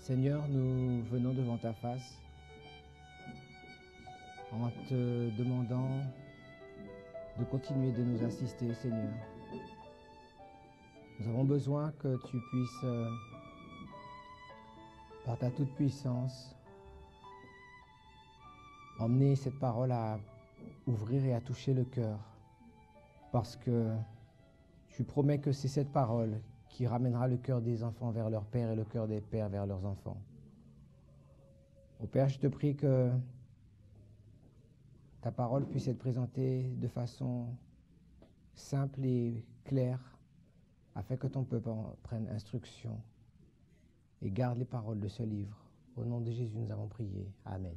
Seigneur, nous venons devant ta face en te demandant de continuer de nous assister, Seigneur. Nous avons besoin que tu puisses, par ta toute-puissance, emmener cette parole à ouvrir et à toucher le cœur, parce que tu promets que c'est cette parole qui ramènera le cœur des enfants vers leur père et le cœur des pères vers leurs enfants. Ô Père, je te prie que ta parole puisse être présentée de façon simple et claire, afin que ton peuple en prenne instruction et garde les paroles de ce livre. Au nom de Jésus, nous avons prié. Amen.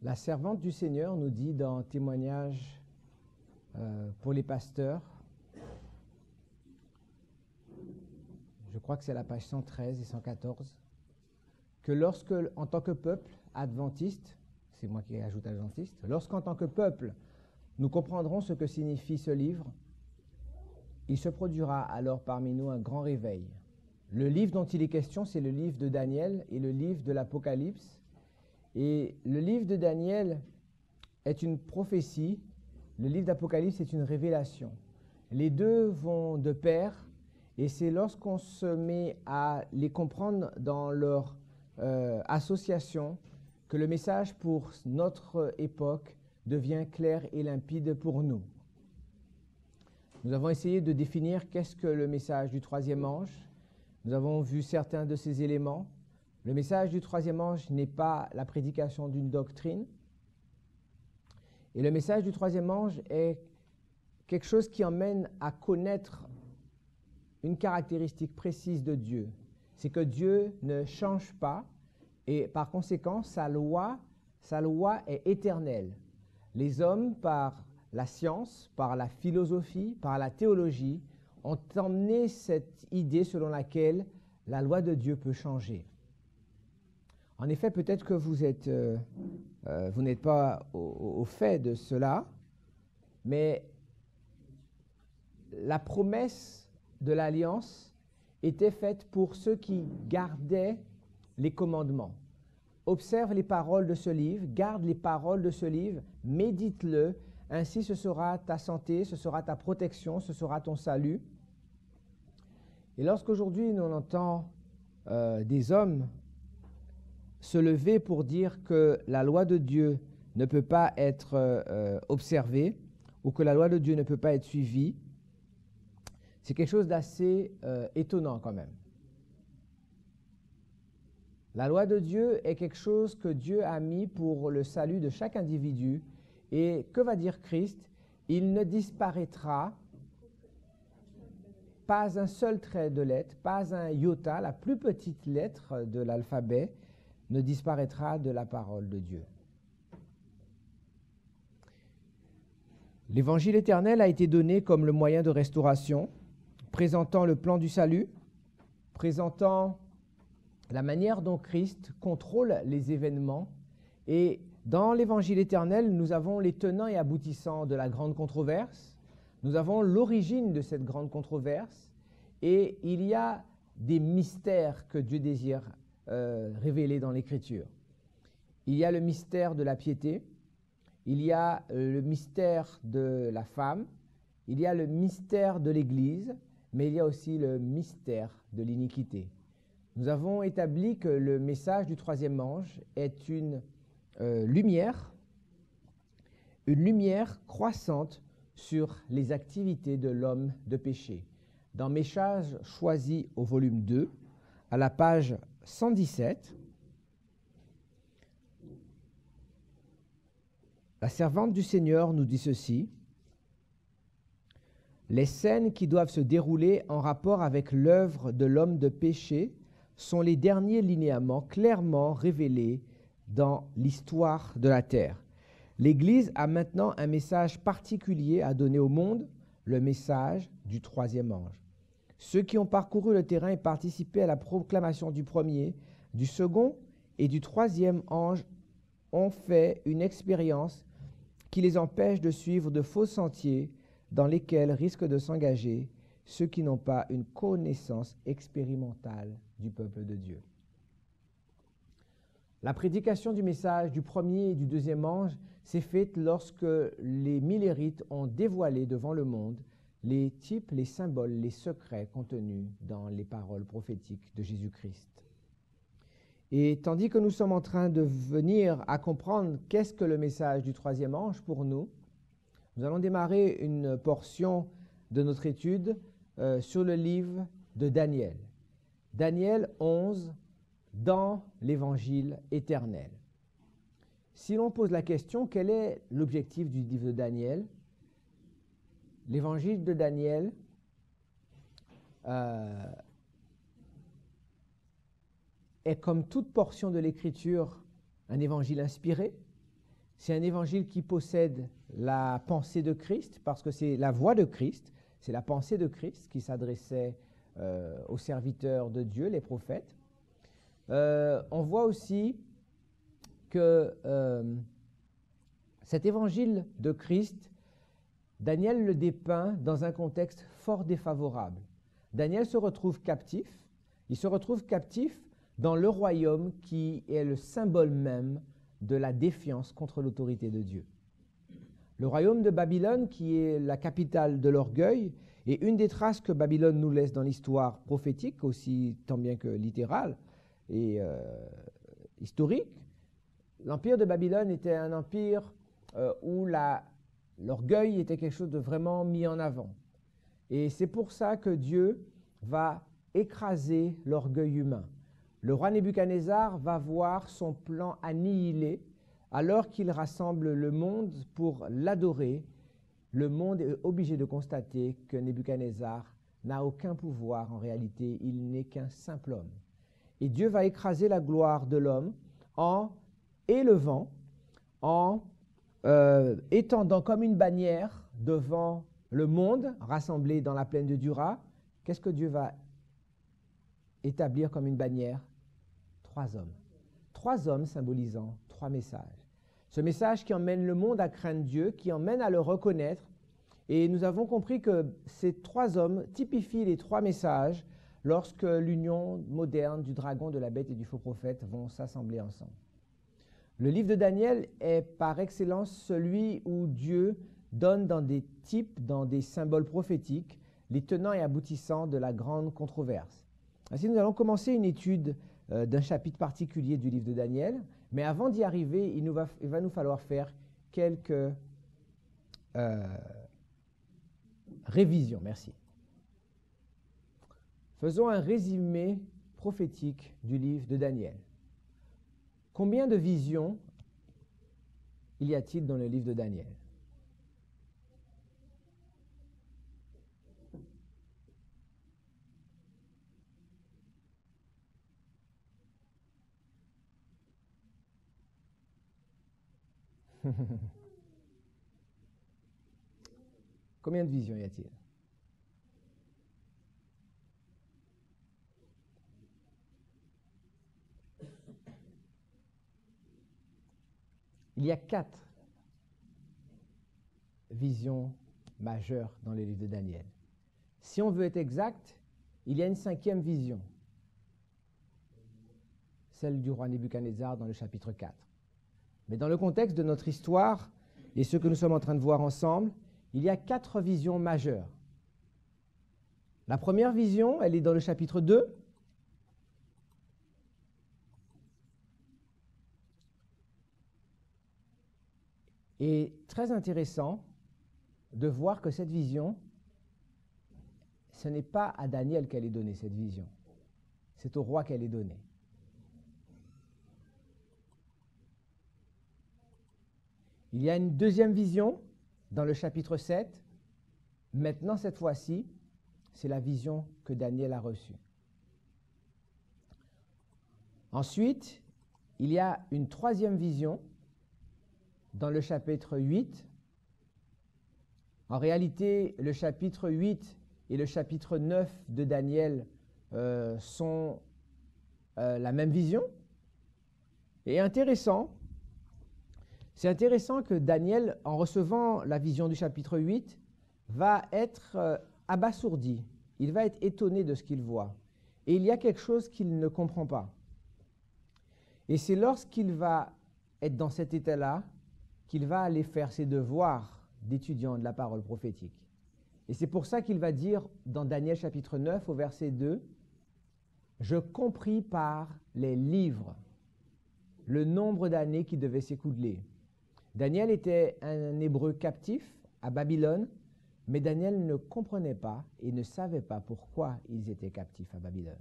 La servante du Seigneur nous dit dans Témoignage pour les pasteurs, je crois que c'est la page 113 et 114, que lorsque, en tant que peuple adventiste, c'est moi qui ajoute adventiste, lorsqu'en tant que peuple, nous comprendrons ce que signifie ce livre, il se produira alors parmi nous un grand réveil. Le livre dont il est question, c'est le livre de Daniel et le livre de l'Apocalypse. Et le livre de Daniel est une prophétie, le livre d'Apocalypse est une révélation. Les deux vont de pair, et c'est lorsqu'on se met à les comprendre dans leur association que le message pour notre époque devient clair et limpide pour nous. Nous avons essayé de définir qu'est-ce que le message du troisième ange. Nous avons vu certains de ces éléments. Le message du troisième ange n'est pas la prédication d'une doctrine. Et le message du troisième ange est quelque chose qui emmène à connaître une caractéristique précise de Dieu. C'est que Dieu ne change pas et par conséquent, sa loi est éternelle. Les hommes, par la science, par la philosophie, par la théologie, ont emmené cette idée selon laquelle la loi de Dieu peut changer. En effet, peut-être que vous n'êtes pas au fait de cela, mais la promesse de l'Alliance était faite pour ceux qui gardaient les commandements. Observe les paroles de ce livre, garde les paroles de ce livre, médite-le, ainsi ce sera ta santé, ce sera ta protection, ce sera ton salut. Et lorsqu'aujourd'hui nous entendons des hommes se lever pour dire que la loi de Dieu ne peut pas être observée ou que la loi de Dieu ne peut pas être suivie, c'est quelque chose d'assez étonnant quand même. La loi de Dieu est quelque chose que Dieu a mis pour le salut de chaque individu. Et que va dire Christ? Il ne disparaîtra pas un seul trait de lettre, pas un iota, la plus petite lettre de l'alphabet, ne disparaîtra de la parole de Dieu. L'évangile éternel a été donné comme le moyen de restauration, présentant le plan du salut, présentant la manière dont Christ contrôle les événements. Et dans l'évangile éternel, nous avons les tenants et aboutissants de la grande controverse, nous avons l'origine de cette grande controverse, et il y a des mystères que Dieu désire révéler dans l'Écriture. Il y a le mystère de la piété, il y a le mystère de la femme, il y a le mystère de l'Église, mais il y a aussi le mystère de l'iniquité. Nous avons établi que le message du troisième ange est une lumière croissante sur les activités de l'homme de péché. Dans Messages choisis au volume 2, à la page 117, la servante du Seigneur nous dit ceci: les scènes qui doivent se dérouler en rapport avec l'œuvre de l'homme de péché sont les derniers linéaments clairement révélés dans l'histoire de la terre. L'Église a maintenant un message particulier à donner au monde, le message du troisième ange. Ceux qui ont parcouru le terrain et participé à la proclamation du premier, du second et du troisième ange ont fait une expérience qui les empêche de suivre de faux sentiers, dans lesquels risquent de s'engager ceux qui n'ont pas une connaissance expérimentale du peuple de Dieu. La prédication du message du premier et du deuxième ange s'est faite lorsque les millérites ont dévoilé devant le monde les types, les symboles, les secrets contenus dans les paroles prophétiques de Jésus-Christ. Et tandis que nous sommes en train de venir à comprendre qu'est-ce que le message du troisième ange pour nous, nous allons démarrer une portion de notre étude sur le livre de Daniel. Daniel 11, dans l'évangile éternel. Si l'on pose la question, quel est l'objectif du livre de Daniel? L'évangile de Daniel est, comme toute portion de l'Écriture, un évangile inspiré. C'est un évangile qui possède la pensée de Christ, parce que c'est la voix de Christ, c'est la pensée de Christ qui s'adressait aux serviteurs de Dieu, les prophètes. On voit aussi que cet évangile de Christ, Daniel le dépeint dans un contexte fort défavorable. Daniel se retrouve captif. Il se retrouve captif dans le royaume qui est le symbole même de la défiance contre l'autorité de Dieu. Le royaume de Babylone, qui est la capitale de l'orgueil, et une des traces que Babylone nous laisse dans l'histoire prophétique, aussi tant bien que littérale et historique. L'empire de Babylone était un empire où l'orgueil était quelque chose de vraiment mis en avant. Et c'est pour ça que Dieu va écraser l'orgueil humain. Le roi Nebuchadnezzar va voir son plan annihilé alors qu'il rassemble le monde pour l'adorer. Le monde est obligé de constater que Nebuchadnezzar n'a aucun pouvoir. En réalité, il n'est qu'un simple homme. Et Dieu va écraser la gloire de l'homme en élevant, en étendant comme une bannière devant le monde rassemblé dans la plaine de Dura. Qu'est-ce que Dieu va établir comme une bannière? 3 hommes. 3 hommes symbolisant 3 messages. Ce message qui emmène le monde à craindre Dieu, qui emmène à le reconnaître. Et nous avons compris que ces 3 hommes typifient les 3 messages lorsque l'union moderne du dragon, de la bête et du faux prophète vont s'assembler ensemble. Le livre de Daniel est par excellence celui où Dieu donne dans des types, dans des symboles prophétiques, les tenants et aboutissants de la grande controverse. Ainsi, nous allons commencer une étude d'un chapitre particulier du livre de Daniel, mais avant d'y arriver, il va nous falloir faire quelques révisions. Merci. Faisons un résumé prophétique du livre de Daniel. Combien de visions y a-t-il dans le livre de Daniel? Combien de visions y a-t-il? Il y a 4 visions majeures dans le livre de Daniel. Si on veut être exact, il y a une 5e vision, celle du roi Nebuchadnezzar dans le chapitre 4. Mais dans le contexte de notre histoire et ce que nous sommes en train de voir ensemble, il y a 4 visions majeures. La première vision, elle est dans le chapitre 2. Et très intéressant de voir que cette vision, ce n'est pas à Daniel qu'elle est donnée, cette vision. C'est au roi qu'elle est donnée. Il y a une 2e vision dans le chapitre 7. Maintenant, cette fois-ci, c'est la vision que Daniel a reçue. Ensuite, il y a une 3e vision dans le chapitre 8. En réalité, le chapitre 8 et le chapitre 9 de Daniel sont la même vision. Et c'est intéressant que Daniel, en recevant la vision du chapitre 8, va être abasourdi, il va être étonné de ce qu'il voit. Et il y a quelque chose qu'il ne comprend pas. Et c'est lorsqu'il va être dans cet état-là qu'il va aller faire ses devoirs d'étudiant de la parole prophétique. Et c'est pour ça qu'il va dire dans Daniel chapitre 9 au verset 2, « Je compris par les livres le nombre d'années qui devaient s'écouler. » Daniel était un Hébreu captif à Babylone, mais Daniel ne comprenait pas et ne savait pas pourquoi ils étaient captifs à Babylone.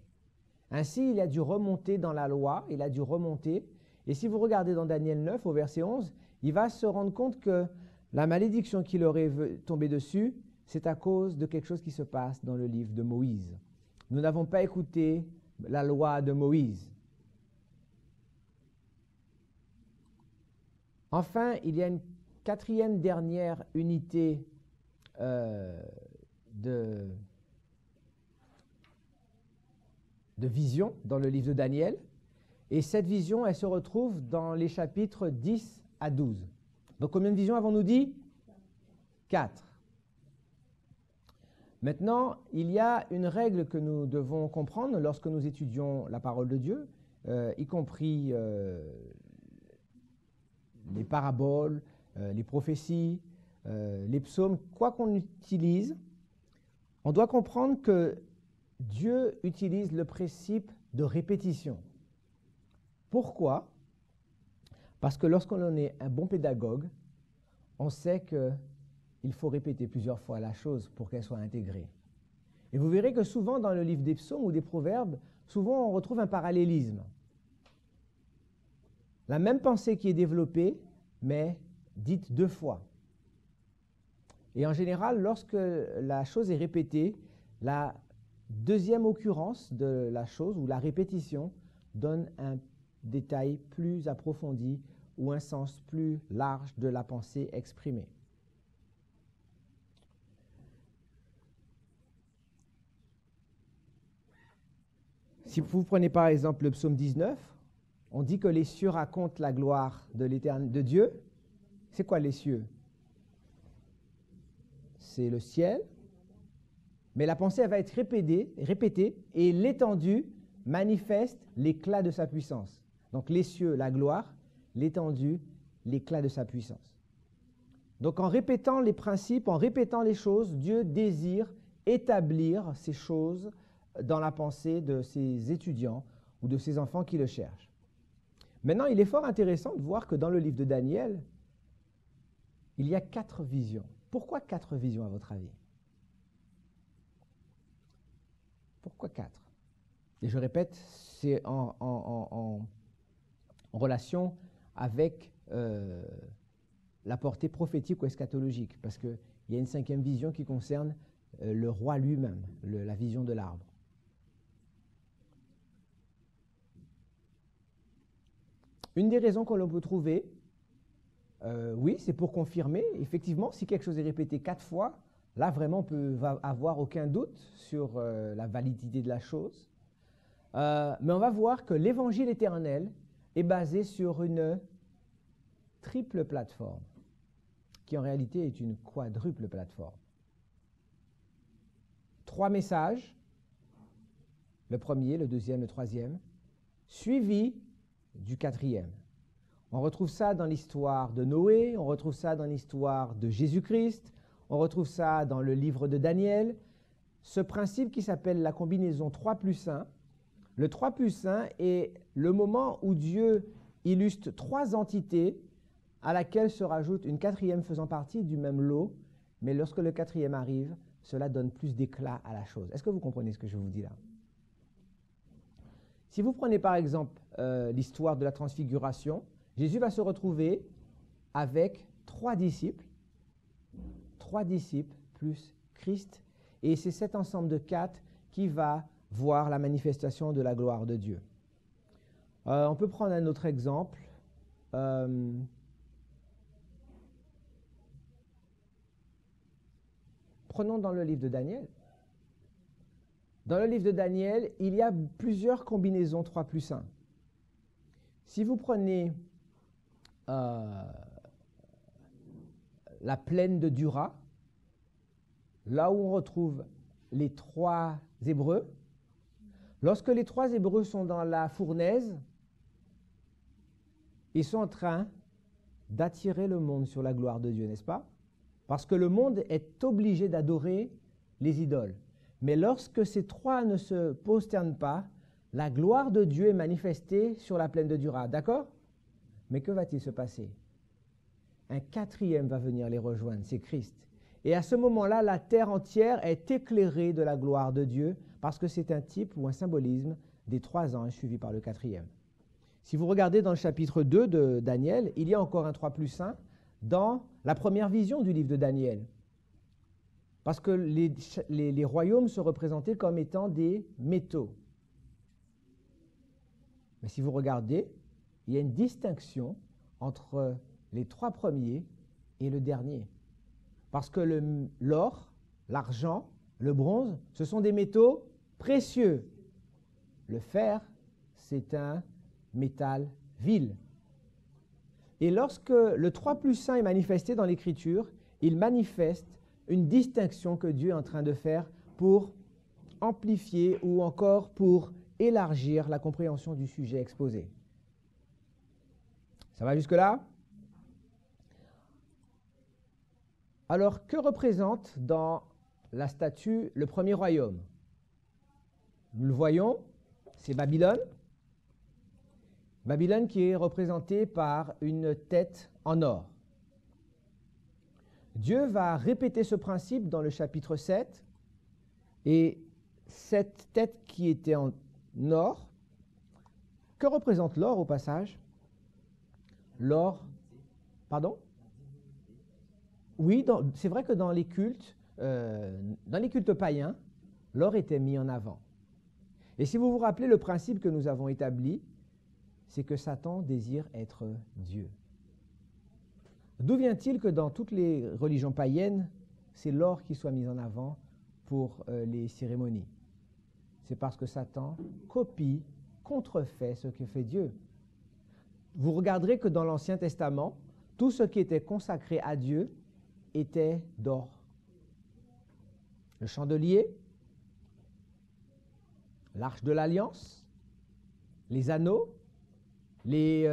Ainsi, il a dû remonter dans la loi, il a dû remonter. Et si vous regardez dans Daniel 9 au verset 11, il va se rendre compte que la malédiction qui leur est tombée dessus, c'est à cause de quelque chose qui se passe dans le livre de Moïse. Nous n'avons pas écouté la loi de Moïse. Enfin, il y a une quatrième dernière unité de vision dans le livre de Daniel. Et cette vision, elle se retrouve dans les chapitres 10 à 12. Donc combien de visions avons-nous dit? 4. Maintenant, il y a une règle que nous devons comprendre lorsque nous étudions la parole de Dieu, y compris les paraboles, les prophéties, les psaumes, quoi qu'on utilise, on doit comprendre que Dieu utilise le principe de répétition. Pourquoi? Parce que lorsqu'on est un bon pédagogue, on sait qu'il faut répéter plusieurs fois la chose pour qu'elle soit intégrée. Et vous verrez que souvent dans le livre des psaumes ou des proverbes, souvent on retrouve un parallélisme. La même pensée qui est développée, mais dite 2 fois. Et en général, lorsque la chose est répétée, la deuxième occurrence de la chose ou la répétition donne un détail plus approfondi ou un sens plus large de la pensée exprimée. Si vous prenez par exemple le psaume 19, on dit que les cieux racontent la gloire de Dieu. C'est quoi les cieux? C'est le ciel. Mais la pensée elle va être répétée et l'étendue manifeste l'éclat de sa puissance. Donc les cieux, la gloire, l'étendue, l'éclat de sa puissance. Donc en répétant les principes, en répétant les choses, Dieu désire établir ces choses dans la pensée de ses étudiants ou de ses enfants qui le cherchent. Maintenant, il est fort intéressant de voir que dans le livre de Daniel, il y a 4 visions. Pourquoi 4 visions à votre avis? Pourquoi 4? Et je répète, c'est en relation avec la portée prophétique ou eschatologique, parce qu'il y a une 5e vision qui concerne le roi lui-même, la vision de l'arbre. Une des raisons que l'on peut trouver, oui, c'est pour confirmer, effectivement, si quelque chose est répété 4 fois, là, vraiment, on peut avoir aucun doute sur la validité de la chose. Mais on va voir que l'évangile éternel est basé sur une triple plateforme, qui en réalité est une quadruple plateforme. 3 messages, le premier, le deuxième, le troisième, suivis du 4e. On retrouve ça dans l'histoire de Noé, on retrouve ça dans l'histoire de Jésus-Christ, on retrouve ça dans le livre de Daniel. Ce principe qui s'appelle la combinaison 3 plus 1, le 3 plus 1 est le moment où Dieu illustre 3 entités à laquelle se rajoute une 4e faisant partie du même lot, mais lorsque le 4e arrive, cela donne plus d'éclat à la chose. Est-ce que vous comprenez ce que je vous dis là? Si vous prenez par exemple l'histoire de la transfiguration, Jésus va se retrouver avec 3 disciples plus Christ, et c'est cet ensemble de 4 qui va voir la manifestation de la gloire de Dieu. On peut prendre un autre exemple. Prenons dans le livre de Daniel. Dans le livre de Daniel, il y a plusieurs combinaisons 3 plus 1. Si vous prenez la plaine de Dura, là où on retrouve les 3 Hébreux. Lorsque les 3 Hébreux sont dans la fournaise, ils sont en train d'attirer le monde sur la gloire de Dieu, n'est-ce pas? Parce que le monde est obligé d'adorer les idoles. Mais lorsque ces 3 ne se prosternent pas, la gloire de Dieu est manifestée sur la plaine de Dura, d'accord? Mais que va-t-il se passer? Un 4e va venir les rejoindre, c'est Christ. Et à ce moment-là, la terre entière est éclairée de la gloire de Dieu, parce que c'est un type ou un symbolisme des 3 anges suivis par le 4e. Si vous regardez dans le chapitre 2 de Daniel, il y a encore un 3+1 dans la première vision du livre de Daniel. Parce que les royaumes se représentaient comme étant des métaux. Mais si vous regardez, il y a une distinction entre les 3 premiers et le dernier. Parce que l'or, l'argent, le bronze, ce sont des métaux précieux. Le fer, c'est un métal vil. Et lorsque le 3+1 est manifesté dans l'Écriture, il manifeste une distinction que Dieu est en train de faire pour amplifier ou encore pour élargir la compréhension du sujet exposé. Ça va jusque-là? Alors, que représente dans la statue le premier royaume? Nous le voyons, c'est Babylone. Babylone qui est représentée par une tête en or. Dieu va répéter ce principe dans le chapitre 7, et cette tête qui était en or, que représente l'or au passage? L'or, pardon? Oui, c'est vrai que dans les cultes païens, l'or était mis en avant. Et si vous vous rappelez le principe que nous avons établi, c'est que Satan désire être Dieu. D'où vient-il que dans toutes les religions païennes, c'est l'or qui soit mis en avant pour les cérémonies? C'est parce que Satan copie, contrefait ce que fait Dieu. Vous regarderez que dans l'Ancien Testament, tout ce qui était consacré à Dieu était d'or. Le chandelier, l'arche de l'Alliance, les anneaux, les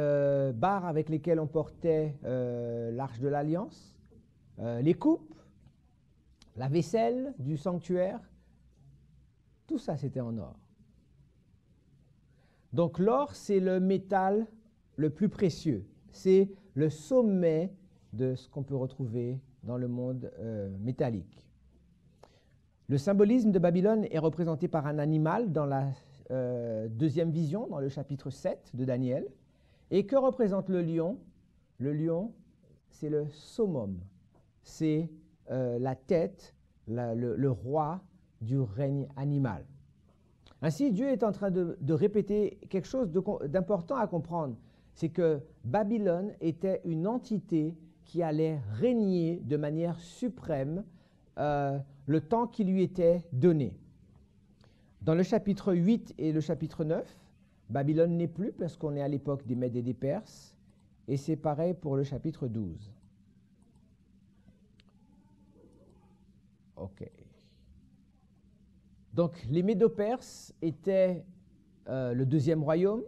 barres avec lesquelles on portait l'arche de l'Alliance, les coupes, la vaisselle du sanctuaire, tout ça c'était en or. Donc l'or, c'est le métal le plus précieux. C'est le sommet de ce qu'on peut retrouver dans le monde métallique. Le symbolisme de Babylone est représenté par un animal dans la deuxième vision, dans le chapitre 7 de Daniel. Et que représente le lion? Le lion, c'est le summum. C'est la tête, le roi du règne animal. Ainsi, Dieu est en train de répéter quelque chose d'important à comprendre. C'est que Babylone était une entité qui allait régner de manière suprême le temps qui lui était donné. Dans le chapitre 8 et le chapitre 9, Babylone n'est plus parce qu'on est à l'époque des Mèdes et des Perses, et c'est pareil pour le chapitre 12. Ok. Donc les Médo-Perses étaient le deuxième royaume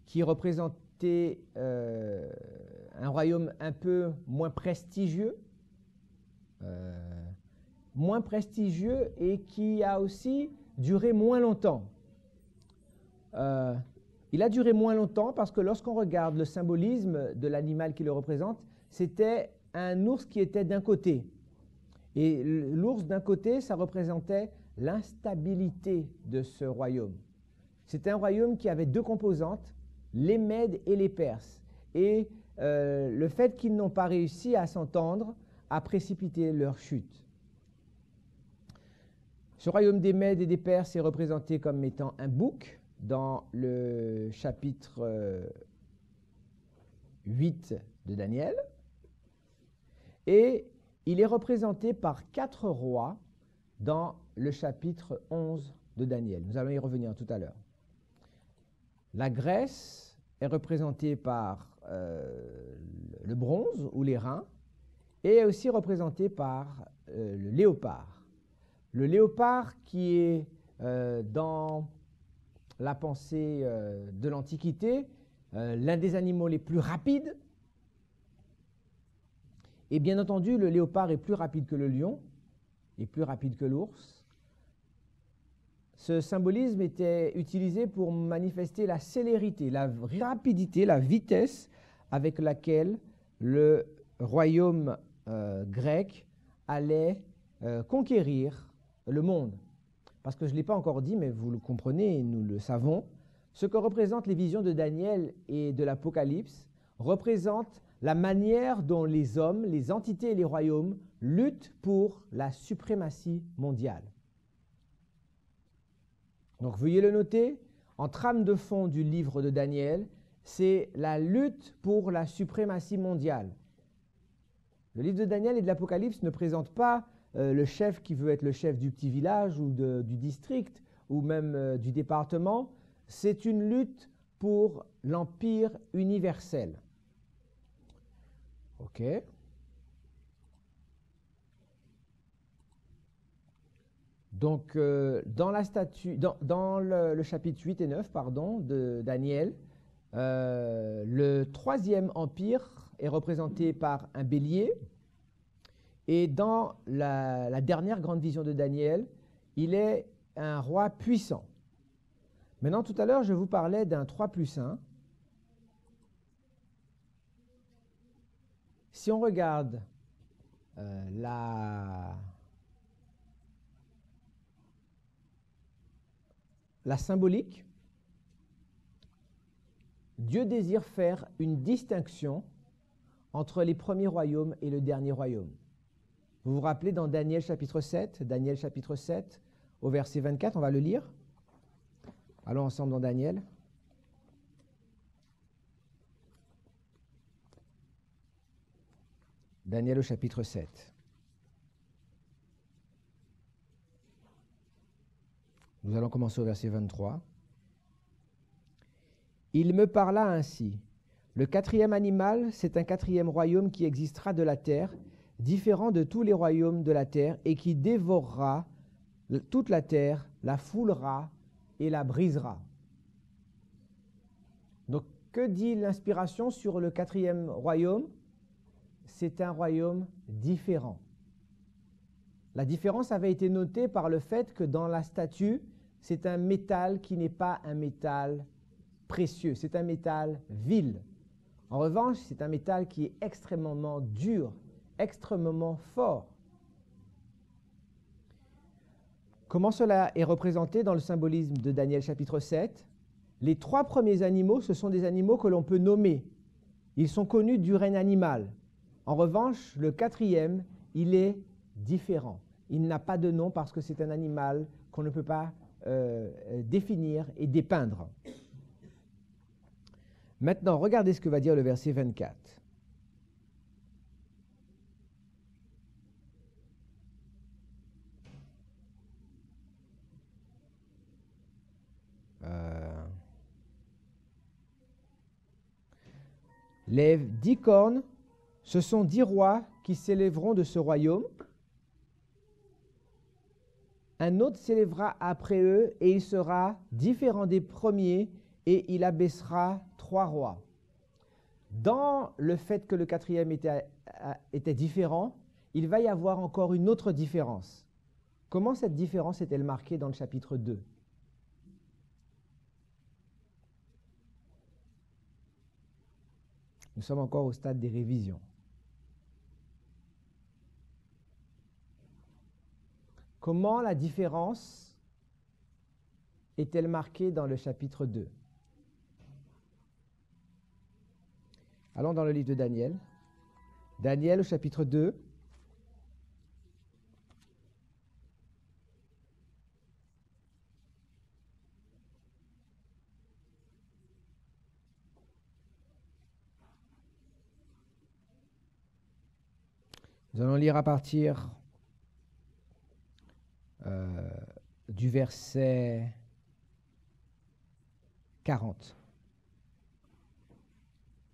qui représentait un royaume un peu moins prestigieux et qui a aussi duré moins longtemps. Il a duré moins longtemps parce que lorsqu'on regarde le symbolisme de l'animal qui le représente, c'était un ours qui était d'un côté. Et l'ours d'un côté, ça représentait l'instabilité de ce royaume. C'était un royaume qui avait deux composantes, les Mèdes et les Perses. Et le fait qu'ils n'ont pas réussi à s'entendre a précipité leur chute. Ce royaume des Mèdes et des Perses est représenté comme étant un bouc dans le chapitre 8 de Daniel. Et il est représenté par 4 rois dans le chapitre 11 de Daniel. Nous allons y revenir tout à l'heure. La Grèce est représentée par le bronze ou les reins et est aussi représentée par le léopard. Le léopard qui est dans la pensée de l'Antiquité, l'un des animaux les plus rapides. Et bien entendu, le léopard est plus rapide que le lion, et plus rapide que l'ours. Ce symbolisme était utilisé pour manifester la célérité, la rapidité, la vitesse avec laquelle le royaume grec allait conquérir le monde. Parce que je ne l'ai pas encore dit, mais vous le comprenez et nous le savons, ce que représentent les visions de Daniel et de l'Apocalypse représente la manière dont les hommes, les entités et les royaumes luttent pour la suprématie mondiale. Donc veuillez le noter, en trame de fond du livre de Daniel, c'est la lutte pour la suprématie mondiale. Le livre de Daniel et de l'Apocalypse ne présentent pas le chef qui veut être le chef du petit village ou du district ou même du département. C'est une lutte pour l'empire universel. OK. Donc, dans le chapitre 8 et 9 de Daniel, le troisième empire est représenté par un bélier. Et dans la dernière grande vision de Daniel, il est un roi puissant. Maintenant, tout à l'heure, je vous parlais d'un 3+1. Si on regarde la symbolique, Dieu désire faire une distinction entre les premiers royaumes et le dernier royaume. Vous vous rappelez dans Daniel chapitre 7, au verset 24, on va le lire. Allons ensemble dans Daniel. Daniel au chapitre 7. Nous allons commencer au verset 23. Il me parla ainsi. Le quatrième animal, c'est un quatrième royaume qui existera de la terre, différent de tous les royaumes de la terre, et qui dévorera toute la terre, la foulera et la brisera. Donc, que dit l'inspiration sur le quatrième royaume? C'est un royaume différent. La différence avait été notée par le fait que dans la statue, c'est un métal qui n'est pas un métal précieux, c'est un métal vil. En revanche, c'est un métal qui est extrêmement dur, extrêmement fort. Comment cela est représenté dans le symbolisme de Daniel chapitre 7? Les trois premiers animaux, ce sont des animaux que l'on peut nommer. Ils sont connus du règne animal. En revanche, le quatrième, il est différent. Il n'a pas de nom parce que c'est un animal qu'on ne peut pas définir et dépeindre. Maintenant, regardez ce que va dire le verset 24. Les 10 cornes, ce sont 10 rois qui s'élèveront de ce royaume. Un autre s'élèvera après eux et il sera différent des premiers et il abaissera 3 rois. Dans le fait que le quatrième était différent, il va y avoir encore une autre différence. Comment cette différence est-elle marquée dans le chapitre 2? Nous sommes encore au stade des révisions. Comment la différence est-elle marquée dans le chapitre 2? Allons dans le livre de Daniel. Daniel au chapitre 2. Nous allons lire à partir du verset 40.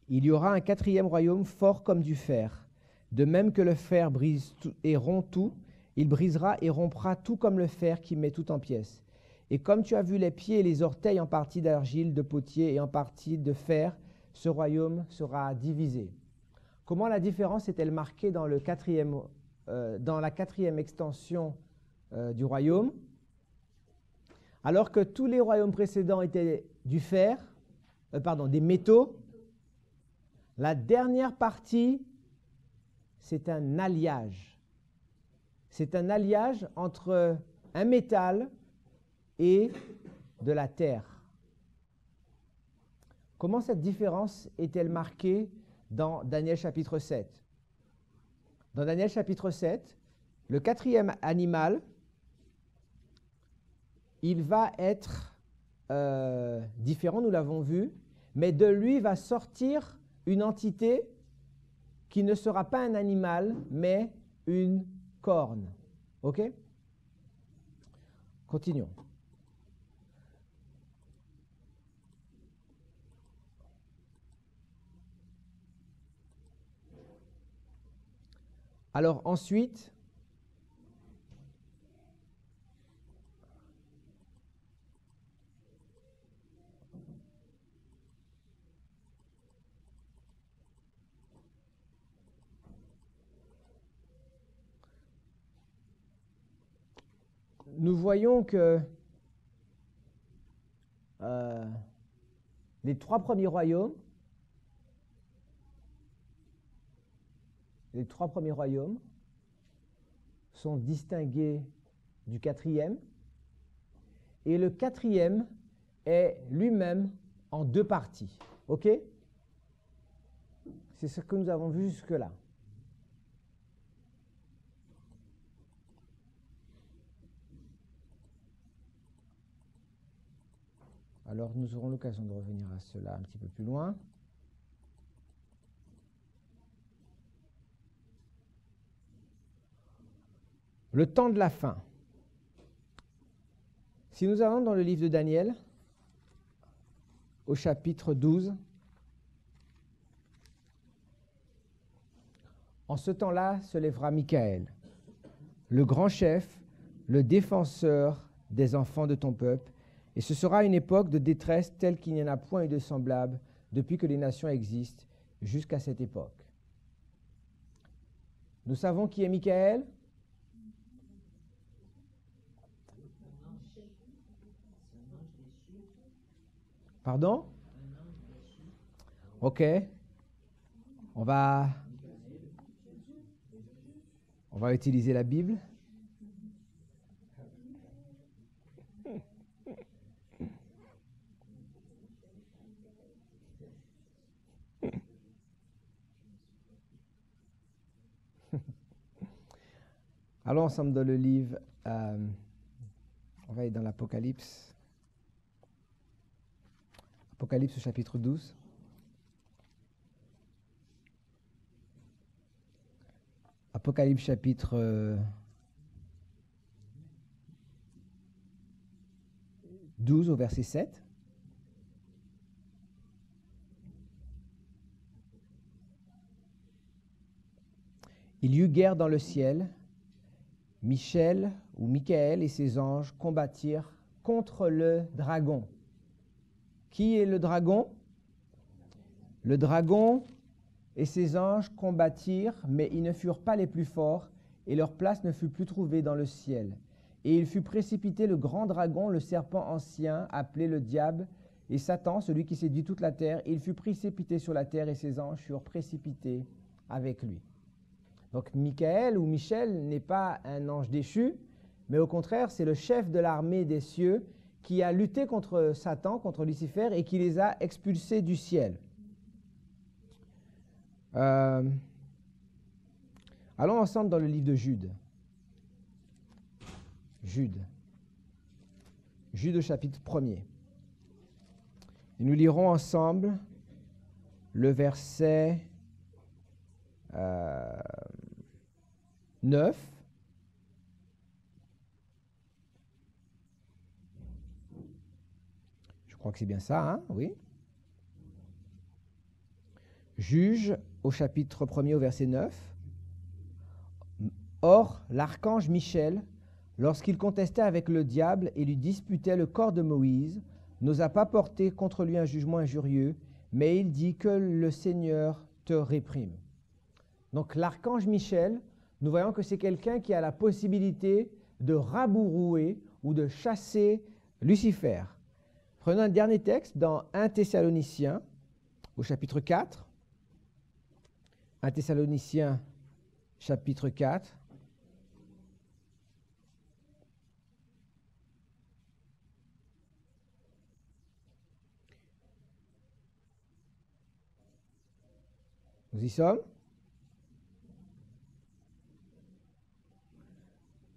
Il y aura un quatrième royaume fort comme du fer, de même que le fer brise tout et rompt tout, Il brisera et rompra tout comme le fer qui met tout en pièces. Et comme tu as vu les pieds et les orteils en partie d'argile, de potier et en partie de fer, ce royaume sera divisé. Comment la différence est-elle marquée dans la quatrième extension du royaume? Alors que tous les royaumes précédents étaient des métaux, la dernière partie, c'est un alliage. C'est un alliage entre un métal et de la terre. Comment cette différence est-elle marquée dans Daniel chapitre 7? Dans Daniel chapitre 7, le quatrième animal, il va être différent, nous l'avons vu, mais de lui va sortir une entité qui ne sera pas un animal, mais une corne. OK? Continuons. Alors ensuite, nous voyons que les trois premiers royaumes sont distingués du quatrième, et le quatrième est lui-même en deux parties. OK? C'est ce que nous avons vu jusque-là. Alors, nous aurons l'occasion de revenir à cela un petit peu plus loin. Le temps de la fin. Si nous allons dans le livre de Daniel, au chapitre 12, en ce temps-là se lèvera Michaël, le grand chef, le défenseur des enfants de ton peuple, et ce sera une époque de détresse telle qu'il n'y en a point eu de semblable depuis que les nations existent jusqu'à cette époque. Nous savons qui est Michaël? Pardon? OK. On va utiliser la Bible. Allons ensemble dans le livre, on va aller dans l'Apocalypse. Apocalypse chapitre 12. Apocalypse chapitre 12 au verset 7. Il y eut guerre dans le ciel. Michaël et ses anges combattirent contre le dragon. Qui est le dragon? Le dragon et ses anges combattirent, mais ils ne furent pas les plus forts, et leur place ne fut plus trouvée dans le ciel. Et il fut précipité le grand dragon, le serpent ancien, appelé le diable, et Satan, celui qui séduit toute la terre. Il fut précipité sur la terre, et ses anges furent précipités avec lui. Donc Michaël ou Michel n'est pas un ange déchu, mais au contraire, c'est le chef de l'armée des cieux qui a lutté contre Satan, contre Lucifer, et qui les a expulsés du ciel. Allons ensemble dans le livre de Jude. Jude au chapitre 1er. Et nous lirons ensemble le verset 9. Je crois que c'est bien ça, hein? Oui. Juge au chapitre 1er au verset 9. Or, l'archange Michel, lorsqu'il contestait avec le diable et lui disputait le corps de Moïse, n'osa pas porter contre lui un jugement injurieux, mais il dit que le Seigneur te réprime. Donc l'archange Michel, nous voyons que c'est quelqu'un qui a la possibilité de rabourouer ou de chasser Lucifer. Prenons un dernier texte dans 1 Thessaloniciens, au chapitre 4. 1 Thessaloniciens, chapitre 4. Nous y sommes.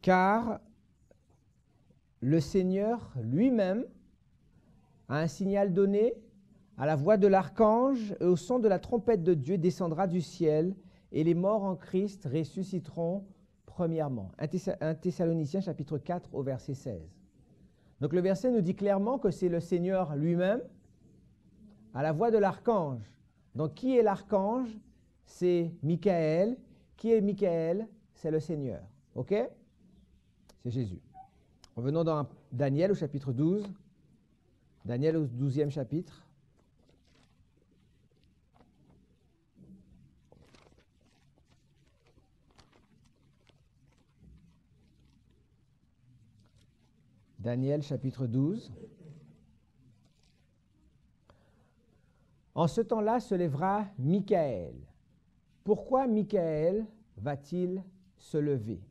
Car le Seigneur lui-même a un signal donné, à la voix de l'archange et au son de la trompette de Dieu descendra du ciel, et les morts en Christ ressusciteront premièrement. 1 Thessaloniciens chapitre 4 au verset 16. Donc le verset nous dit clairement que c'est le Seigneur lui-même, à la voix de l'archange. Donc qui est l'archange? C'est Michael. Qui est Michael? C'est le Seigneur. OK? C'est Jésus. Revenons dans Daniel au chapitre 12. Daniel au 12e chapitre. Daniel chapitre 12. En ce temps-là se lèvera Michael. Pourquoi Michael va-t-il se lever?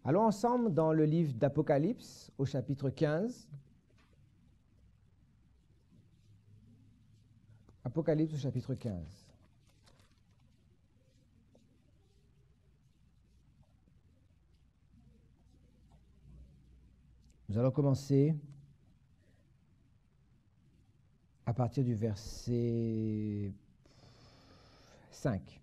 Allons ensemble dans le livre d'Apocalypse au chapitre 15. Apocalypse au chapitre 15. Nous allons commencer à partir du verset 5.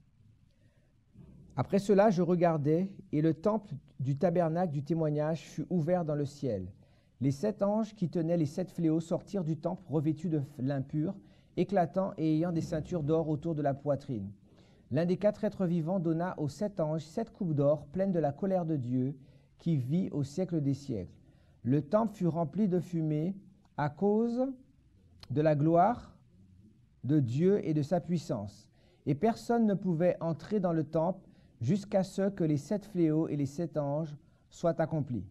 Après cela, je regardais, et le temple du tabernacle du témoignage fut ouvert dans le ciel. Les 7 anges qui tenaient les 7 fléaux sortirent du temple revêtus de lin pur, éclatants et ayant des ceintures d'or autour de la poitrine. L'un des 4 êtres vivants donna aux 7 anges 7 coupes d'or pleines de la colère de Dieu, qui vit au siècle des siècles. Le temple fut rempli de fumée à cause de la gloire de Dieu et de sa puissance. Et personne ne pouvait entrer dans le temple jusqu'à ce que les 7 fléaux et les 7 anges soient accomplis.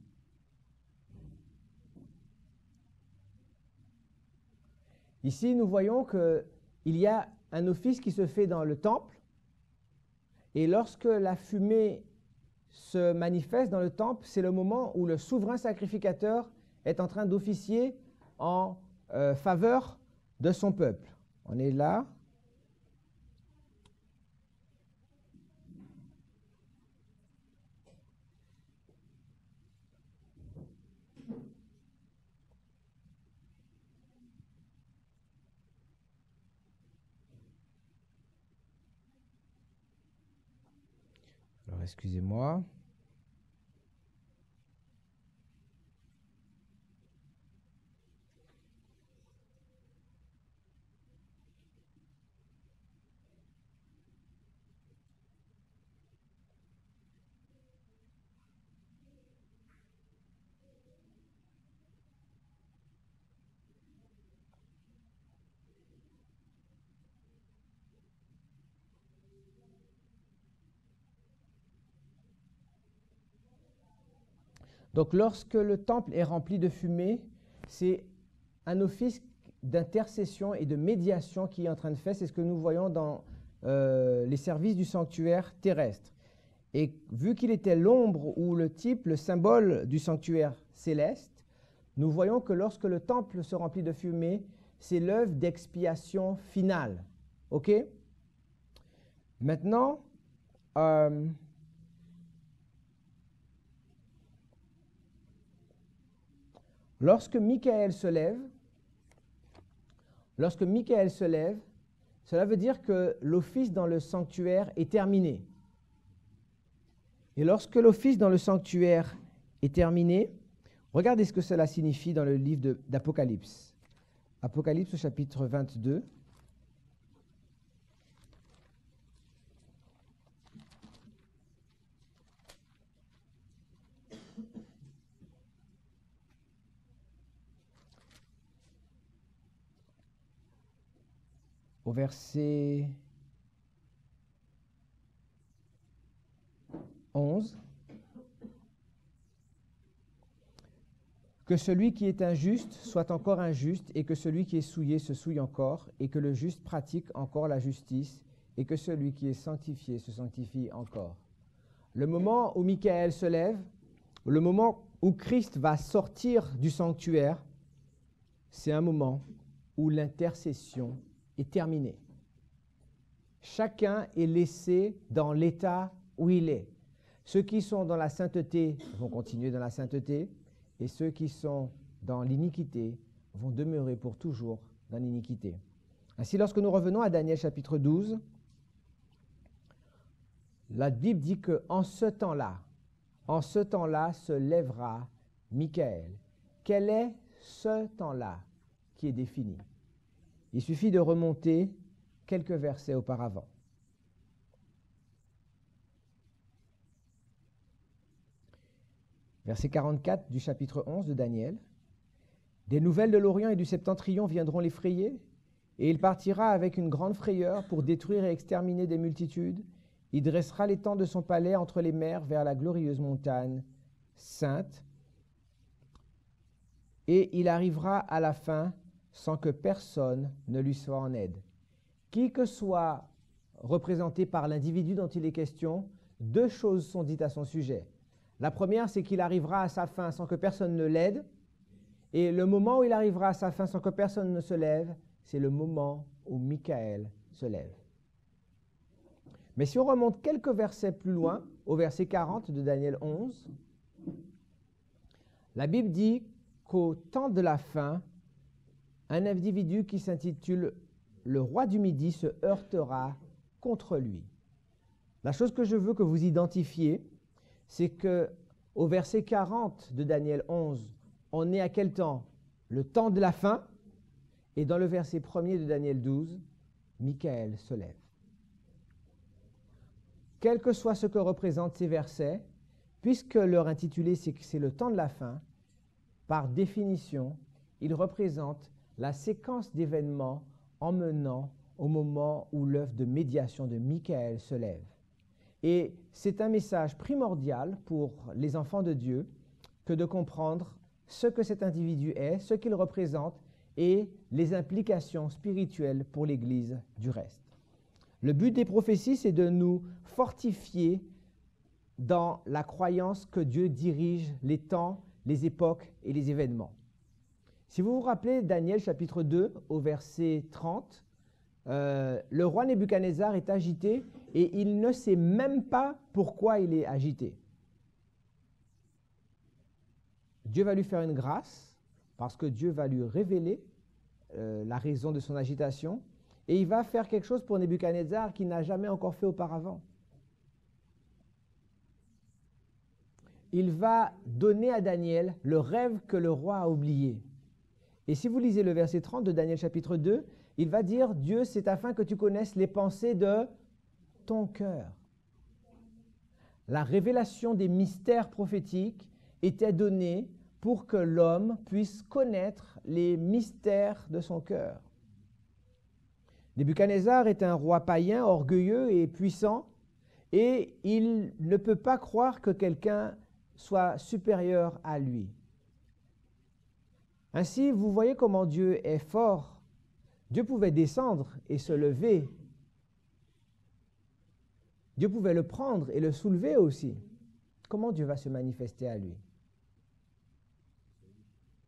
Ici, nous voyons qu'il y a un office qui se fait dans le temple, et lorsque la fumée se manifeste dans le temple, c'est le moment où le souverain sacrificateur est en train d'officier en faveur de son peuple. On est là. Alors, excusez-moi. Donc, lorsque le temple est rempli de fumée, c'est un office d'intercession et de médiation qui est en train de faire. C'est ce que nous voyons dans les services du sanctuaire terrestre. Et vu qu'il était l'ombre ou le type, le symbole du sanctuaire céleste, nous voyons que lorsque le temple se remplit de fumée, c'est l'œuvre d'expiation finale. OK? Maintenant, lorsque Michael se lève, cela veut dire que l'office dans le sanctuaire est terminé. Et lorsque l'office dans le sanctuaire est terminé, regardez ce que cela signifie dans le livre d'Apocalypse. Apocalypse au chapitre 22. au verset 11, que celui qui est injuste soit encore injuste, et que celui qui est souillé se souille encore, et que le juste pratique encore la justice, et que celui qui est sanctifié se sanctifie encore. Le moment où Michaël se lève, le moment où Christ va sortir du sanctuaire, c'est un moment où l'intercession est terminée. Chacun est laissé dans l'état où il est. Ceux qui sont dans la sainteté vont continuer dans la sainteté, et ceux qui sont dans l'iniquité vont demeurer pour toujours dans l'iniquité. Ainsi, lorsque nous revenons à Daniel chapitre 12, la Bible dit qu'en ce temps-là se lèvera Michaël. Quel est ce temps-là qui est défini? Il suffit de remonter quelques versets auparavant. Verset 44 du chapitre 11 de Daniel. « Des nouvelles de l'Orient et du Septentrion viendront l'effrayer, et il partira avec une grande frayeur pour détruire et exterminer des multitudes. Il dressera les tentes de son palais entre les mers vers la glorieuse montagne sainte, et il arrivera à la fin sans que personne ne lui soit en aide. » Qui que soit représenté par l'individu dont il est question, deux choses sont dites à son sujet. La première, c'est qu'il arrivera à sa fin sans que personne ne l'aide. Et le moment où il arrivera à sa fin sans que personne ne se lève, c'est le moment où Michaël se lève. Mais si on remonte quelques versets plus loin, au verset 40 de Daniel 11, la Bible dit qu'au temps de la fin, un individu qui s'intitule le roi du Midi se heurtera contre lui. La chose que je veux que vous identifiez, c'est qu'au verset 40 de Daniel 11, on est à quel temps? Le temps de la fin. Et dans le verset 1er de Daniel 12, Michaël se lève. Quel que soit ce que représentent ces versets, puisque leur intitulé c'est que c'est le temps de la fin, par définition, ils représentent la séquence d'événements emmenant au moment où l'œuvre de médiation de Michaël se lève. Et c'est un message primordial pour les enfants de Dieu que de comprendre ce que cet individu est, ce qu'il représente et les implications spirituelles pour l'Église du reste. Le but des prophéties, c'est de nous fortifier dans la croyance que Dieu dirige les temps, les époques et les événements. Si vous vous rappelez Daniel chapitre 2 au verset 30, le roi Nebuchadnezzar est agité et il ne sait même pas pourquoi il est agité. Dieu va lui faire une grâce parce que Dieu va lui révéler la raison de son agitation et il va faire quelque chose pour Nebuchadnezzar qu'il n'a jamais encore fait auparavant. Il va donner à Daniel le rêve que le roi a oublié. Et si vous lisez le verset 30 de Daniel chapitre 2, il va dire, Dieu, c'est afin que tu connaisses les pensées de ton cœur. La révélation des mystères prophétiques était donnée pour que l'homme puisse connaître les mystères de son cœur. Nebuchadnezzar est un roi païen, orgueilleux et puissant, et il ne peut pas croire que quelqu'un soit supérieur à lui. Ainsi, vous voyez comment Dieu est fort. Dieu pouvait descendre et se lever. Dieu pouvait le prendre et le soulever aussi. Comment Dieu va se manifester à lui?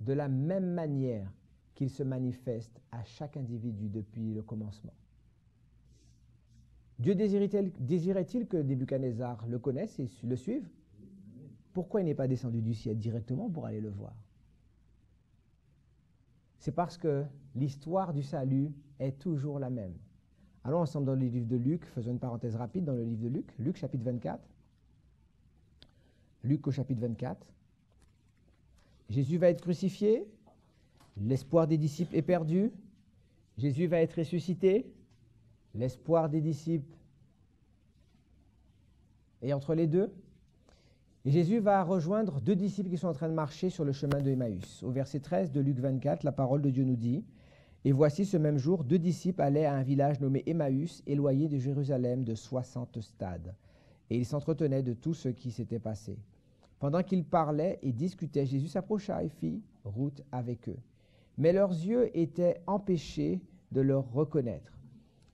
De la même manière qu'il se manifeste à chaque individu depuis le commencement. Dieu désirait-il que Nebuchadnezzar le connaisse et le suive? Pourquoi il n'est pas descendu du ciel directement pour aller le voir? C'est parce que l'histoire du salut est toujours la même. Allons ensemble dans le livre de Luc, faisons une parenthèse rapide dans le livre de Luc, Luc chapitre 24. Luc au chapitre 24. Jésus va être crucifié, l'espoir des disciples est perdu, Jésus va être ressuscité, l'espoir des disciples est entre les deux. Et Jésus va rejoindre deux disciples qui sont en train de marcher sur le chemin de Emmaüs. Au verset 13 de Luc 24, la parole de Dieu nous dit « Et voici ce même jour, 2 disciples allaient à un village nommé Emmaüs, éloigné de Jérusalem de 60 stades. Et ils s'entretenaient de tout ce qui s'était passé. Pendant qu'ils parlaient et discutaient, Jésus s'approcha et fit route avec eux. Mais leurs yeux étaient empêchés de le reconnaître.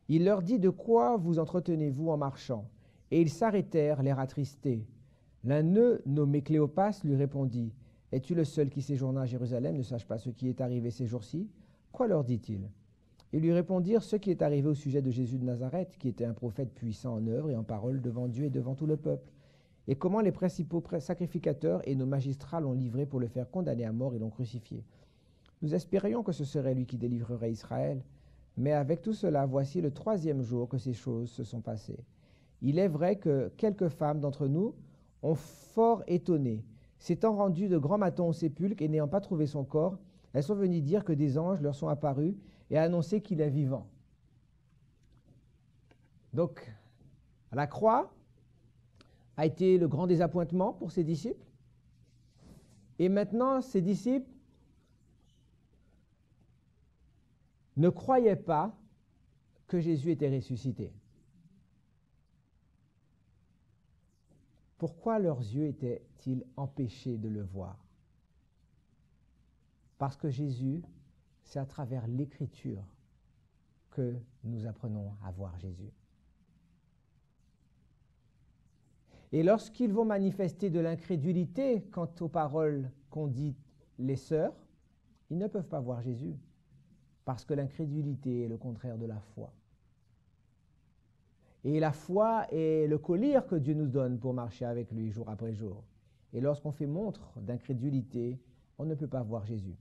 Il leur dit: de quoi vous entretenez-vous en marchant? Et ils s'arrêtèrent, l'air attristés. L'un d'eux, nommé Cléopas, lui répondit: es-tu le seul qui séjourna à Jérusalem, ne sache pas ce qui est arrivé ces jours-ci? Quoi leur dit-il? Ils lui répondirent ce qui est arrivé au sujet de Jésus de Nazareth, qui était un prophète puissant en œuvre et en parole devant Dieu et devant tout le peuple, et comment les principaux sacrificateurs et nos magistrats l'ont livré pour le faire condamner à mort et l'ont crucifié. Nous espérions que ce serait lui qui délivrerait Israël, mais avec tout cela, voici le 3e jour que ces choses se sont passées. Il est vrai que quelques femmes d'entre nous ont fort étonné. S'étant rendues de grand matin au sépulcre et n'ayant pas trouvé son corps, elles sont venues dire que des anges leur sont apparus et annoncé qu'il est vivant. Donc, la croix a été le grand désappointement pour ses disciples. Et maintenant, ses disciples ne croyaient pas que Jésus était ressuscité. Pourquoi leurs yeux étaient-ils empêchés de le voir? Parce que Jésus, c'est à travers l'Écriture que nous apprenons à voir Jésus. Et lorsqu'ils vont manifester de l'incrédulité quant aux paroles qu'ont dites les sœurs, ils ne peuvent pas voir Jésus, parce que l'incrédulité est le contraire de la foi. Et la foi est le collier que Dieu nous donne pour marcher avec lui jour après jour. Et lorsqu'on fait montre d'incrédulité, on ne peut pas voir Jésus.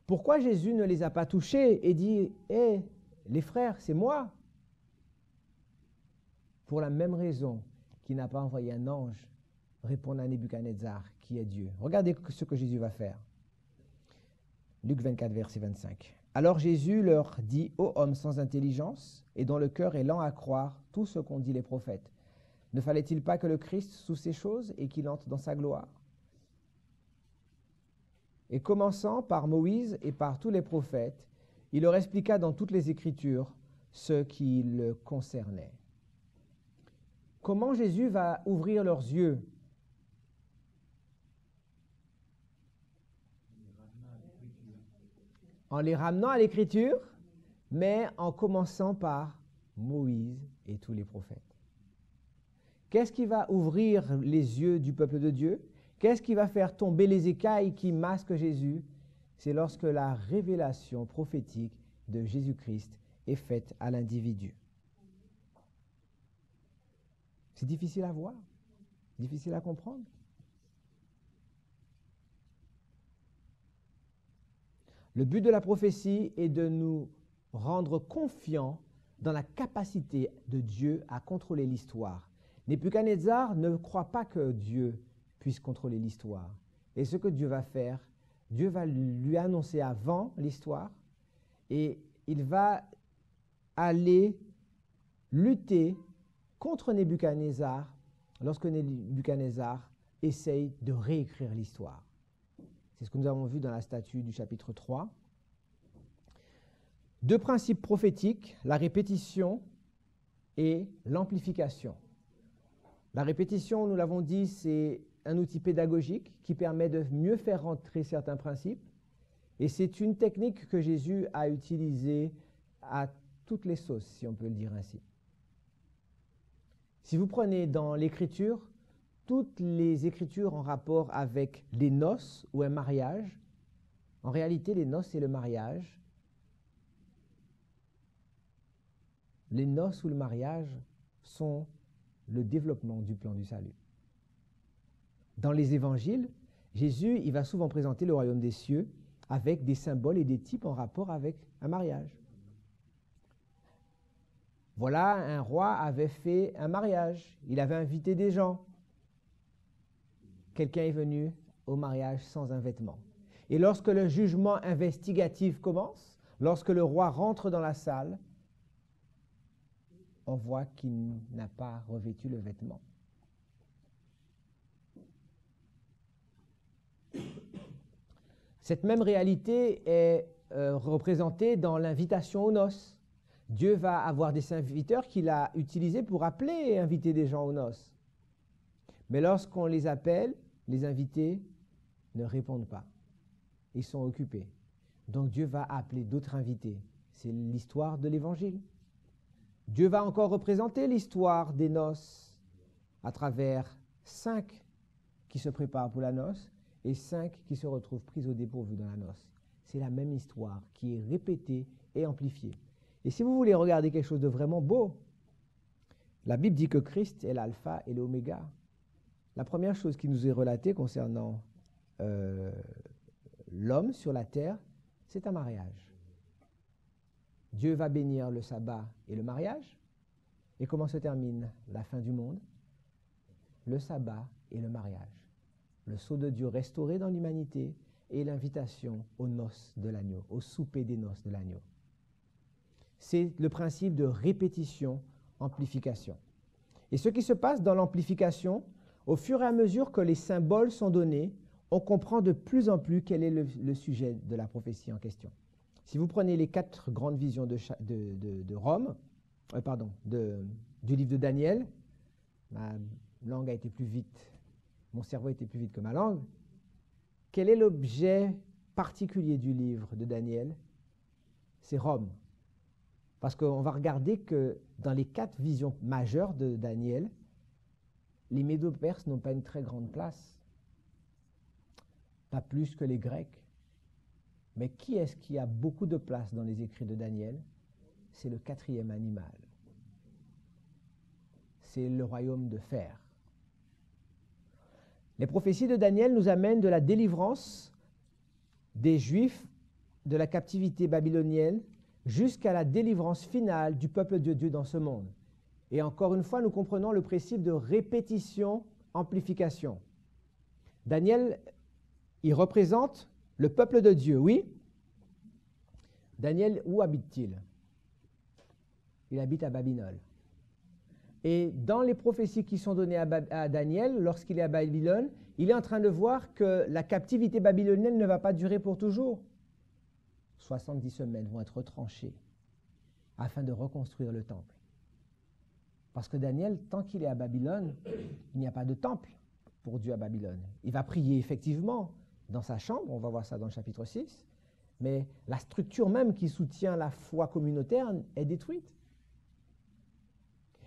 Pourquoi Jésus ne les a pas touchés et dit « Hé, les frères, c'est moi » ? Pour la même raison qu'il n'a pas envoyé un ange répondre à Nebuchadnezzar, qui est Dieu. Regardez ce que Jésus va faire. Luc 24, verset 25. Alors Jésus leur dit: ô hommes sans intelligence, et dont le cœur est lent à croire tout ce qu'ont dit les prophètes, ne fallait-il pas que le Christ souffre ces choses et qu'il entre dans sa gloire? Et commençant par Moïse et par tous les prophètes, il leur expliqua dans toutes les Écritures ce qui le concernait. Comment Jésus va ouvrir leurs yeux? En les ramenant à l'Écriture, mais en commençant par Moïse et tous les prophètes. Qu'est-ce qui va ouvrir les yeux du peuple de Dieu? Qu'est-ce qui va faire tomber les écailles qui masquent Jésus? C'est lorsque la révélation prophétique de Jésus-Christ est faite à l'individu. C'est difficile à voir, difficile à comprendre. Le but de la prophétie est de nous rendre confiants dans la capacité de Dieu à contrôler l'histoire. Nebuchadnezzar ne croit pas que Dieu puisse contrôler l'histoire. Et ce que Dieu va faire, Dieu va lui annoncer avant l'histoire et il va aller lutter contre Nebuchadnezzar lorsque Nebuchadnezzar essaye de réécrire l'histoire. C'est ce que nous avons vu dans la statue du chapitre 3. 2 principes prophétiques, la répétition et l'amplification. La répétition, nous l'avons dit, c'est un outil pédagogique qui permet de mieux faire rentrer certains principes. Et c'est une technique que Jésus a utilisée à toutes les sauces, si on peut le dire ainsi. Si vous prenez dans l'Écriture, toutes les Écritures en rapport avec les noces ou un mariage, en réalité, les noces et le mariage, les noces ou le mariage sont le développement du plan du salut. Dans les évangiles, Jésus il va souvent présenter le royaume des cieux avec des symboles et des types en rapport avec un mariage. Voilà, un roi avait fait un mariage, il avait invité des gens. Quelqu'un est venu au mariage sans un vêtement. Et lorsque le jugement investigatif commence, lorsque le roi rentre dans la salle, on voit qu'il n'a pas revêtu le vêtement. Cette même réalité est représenté dans l'invitation aux noces. Dieu va avoir des serviteurs qu'il a utilisés pour appeler et inviter des gens aux noces. Mais lorsqu'on les appelle, les invités ne répondent pas. Ils sont occupés. Donc Dieu va appeler d'autres invités. C'est l'histoire de l'Évangile. Dieu va encore représenter l'histoire des noces à travers 5 qui se préparent pour la noce et 5 qui se retrouvent pris au dépourvu dans la noce. C'est la même histoire qui est répétée et amplifiée. Et si vous voulez regarder quelque chose de vraiment beau, la Bible dit que Christ est l'alpha et l'oméga. La première chose qui nous est relatée concernant l'homme sur la terre, c'est un mariage. Dieu va bénir le sabbat et le mariage. Et comment se termine la fin du monde? Le sabbat et le mariage. Le sceau de Dieu restauré dans l'humanité et l'invitation aux noces de l'agneau, au souper des noces de l'agneau. C'est le principe de répétition, amplification. Et ce qui se passe dans l'amplification, au fur et à mesure que les symboles sont donnés, on comprend de plus en plus quel est le sujet de la prophétie en question. Si vous prenez les 4 grandes visions du livre de Daniel, ma langue a été plus vite, mon cerveau a été plus vite que ma langue. Quel est l'objet particulier du livre de Daniel? C'est Rome. Parce qu'on va regarder que dans les 4 visions majeures de Daniel, les Médo-Perses n'ont pas une très grande place. Pas plus que les Grecs. Mais qui est-ce qui a beaucoup de place dans les écrits de Daniel? C'est le 4e animal. C'est le royaume de fer. Les prophéties de Daniel nous amènent de la délivrance des Juifs de la captivité babylonienne jusqu'à la délivrance finale du peuple de Dieu dans ce monde. Et encore une fois, nous comprenons le principe de répétition, amplification. Daniel, il représente le peuple de Dieu, oui. Daniel, où habite-t-il? Il habite à Babylone. Et dans les prophéties qui sont données à Daniel, lorsqu'il est à Babylone, il est en train de voir que la captivité babylonienne ne va pas durer pour toujours. 70 semaines vont être retranchées afin de reconstruire le temple. Parce que Daniel, tant qu'il est à Babylone, il n'y a pas de temple pour Dieu à Babylone. Il va prier effectivement dans sa chambre, on va voir ça dans le chapitre 6, mais la structure même qui soutient la foi communautaire est détruite.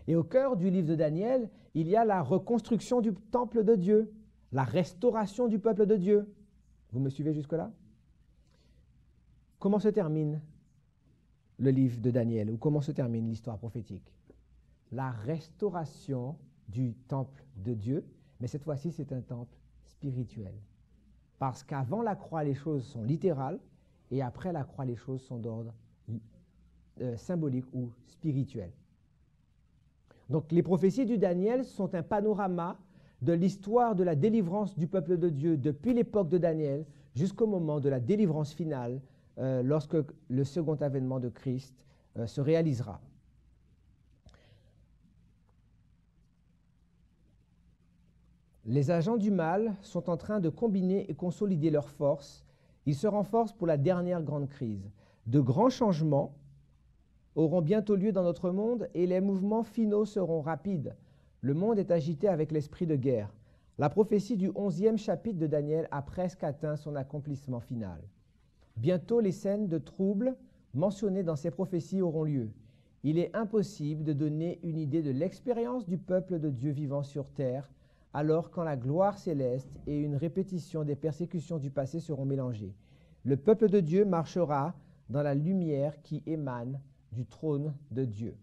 Et au cœur du livre de Daniel, il y a la reconstruction du temple de Dieu, la restauration du peuple de Dieu. Vous me suivez jusque-là? Comment se termine le livre de Daniel, ou comment se termine l'histoire prophétique? La restauration du temple de Dieu, mais cette fois-ci, c'est un temple spirituel. Parce qu'avant la croix, les choses sont littérales, et après la croix, les choses sont d'ordre symbolique ou spirituel. Donc les prophéties du Daniel sont un panorama de l'histoire de la délivrance du peuple de Dieu depuis l'époque de Daniel jusqu'au moment de la délivrance finale lorsque le second avènement de Christ se réalisera. Les agents du mal sont en train de combiner et consolider leurs forces. Ils se renforcent pour la dernière grande crise. De grands changements auront bientôt lieu dans notre monde et les mouvements finaux seront rapides. Le monde est agité avec l'esprit de guerre. La prophétie du 11e chapitre de Daniel a presque atteint son accomplissement final. Bientôt, les scènes de troubles mentionnées dans ces prophéties auront lieu. Il est impossible de donner une idée de l'expérience du peuple de Dieu vivant sur terre, alors quand la gloire céleste et une répétition des persécutions du passé seront mélangées. Le peuple de Dieu marchera dans la lumière qui émane du trône de Dieu.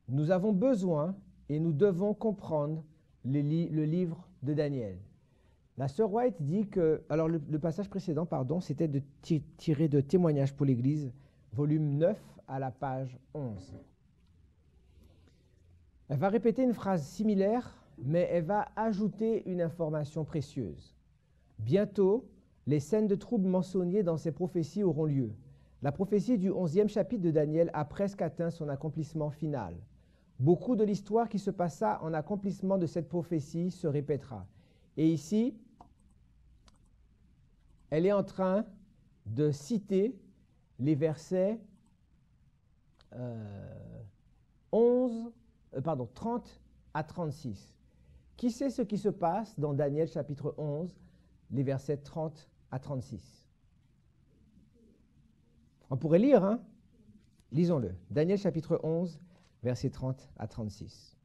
Nous avons besoin et nous devons comprendre le livre de Daniel. La sœur White dit que, alors le passage précédent, c'était de tirer de Témoignages pour l'Église, volume 9 à la page 11. Elle va répéter une phrase similaire, mais elle va ajouter une information précieuse. Bientôt, les scènes de troubles mentionnées dans ces prophéties auront lieu. La prophétie du 11e chapitre de Daniel a presque atteint son accomplissement final. Beaucoup de l'histoire qui se passa en accomplissement de cette prophétie se répétera. Et ici, elle est en train de citer les versets 30 à 36. Qui sait ce qui se passe dans Daniel chapitre 11, les versets 30 à 36? On pourrait lire, hein? Lisons-le. Daniel chapitre 11, versets 30 à 36.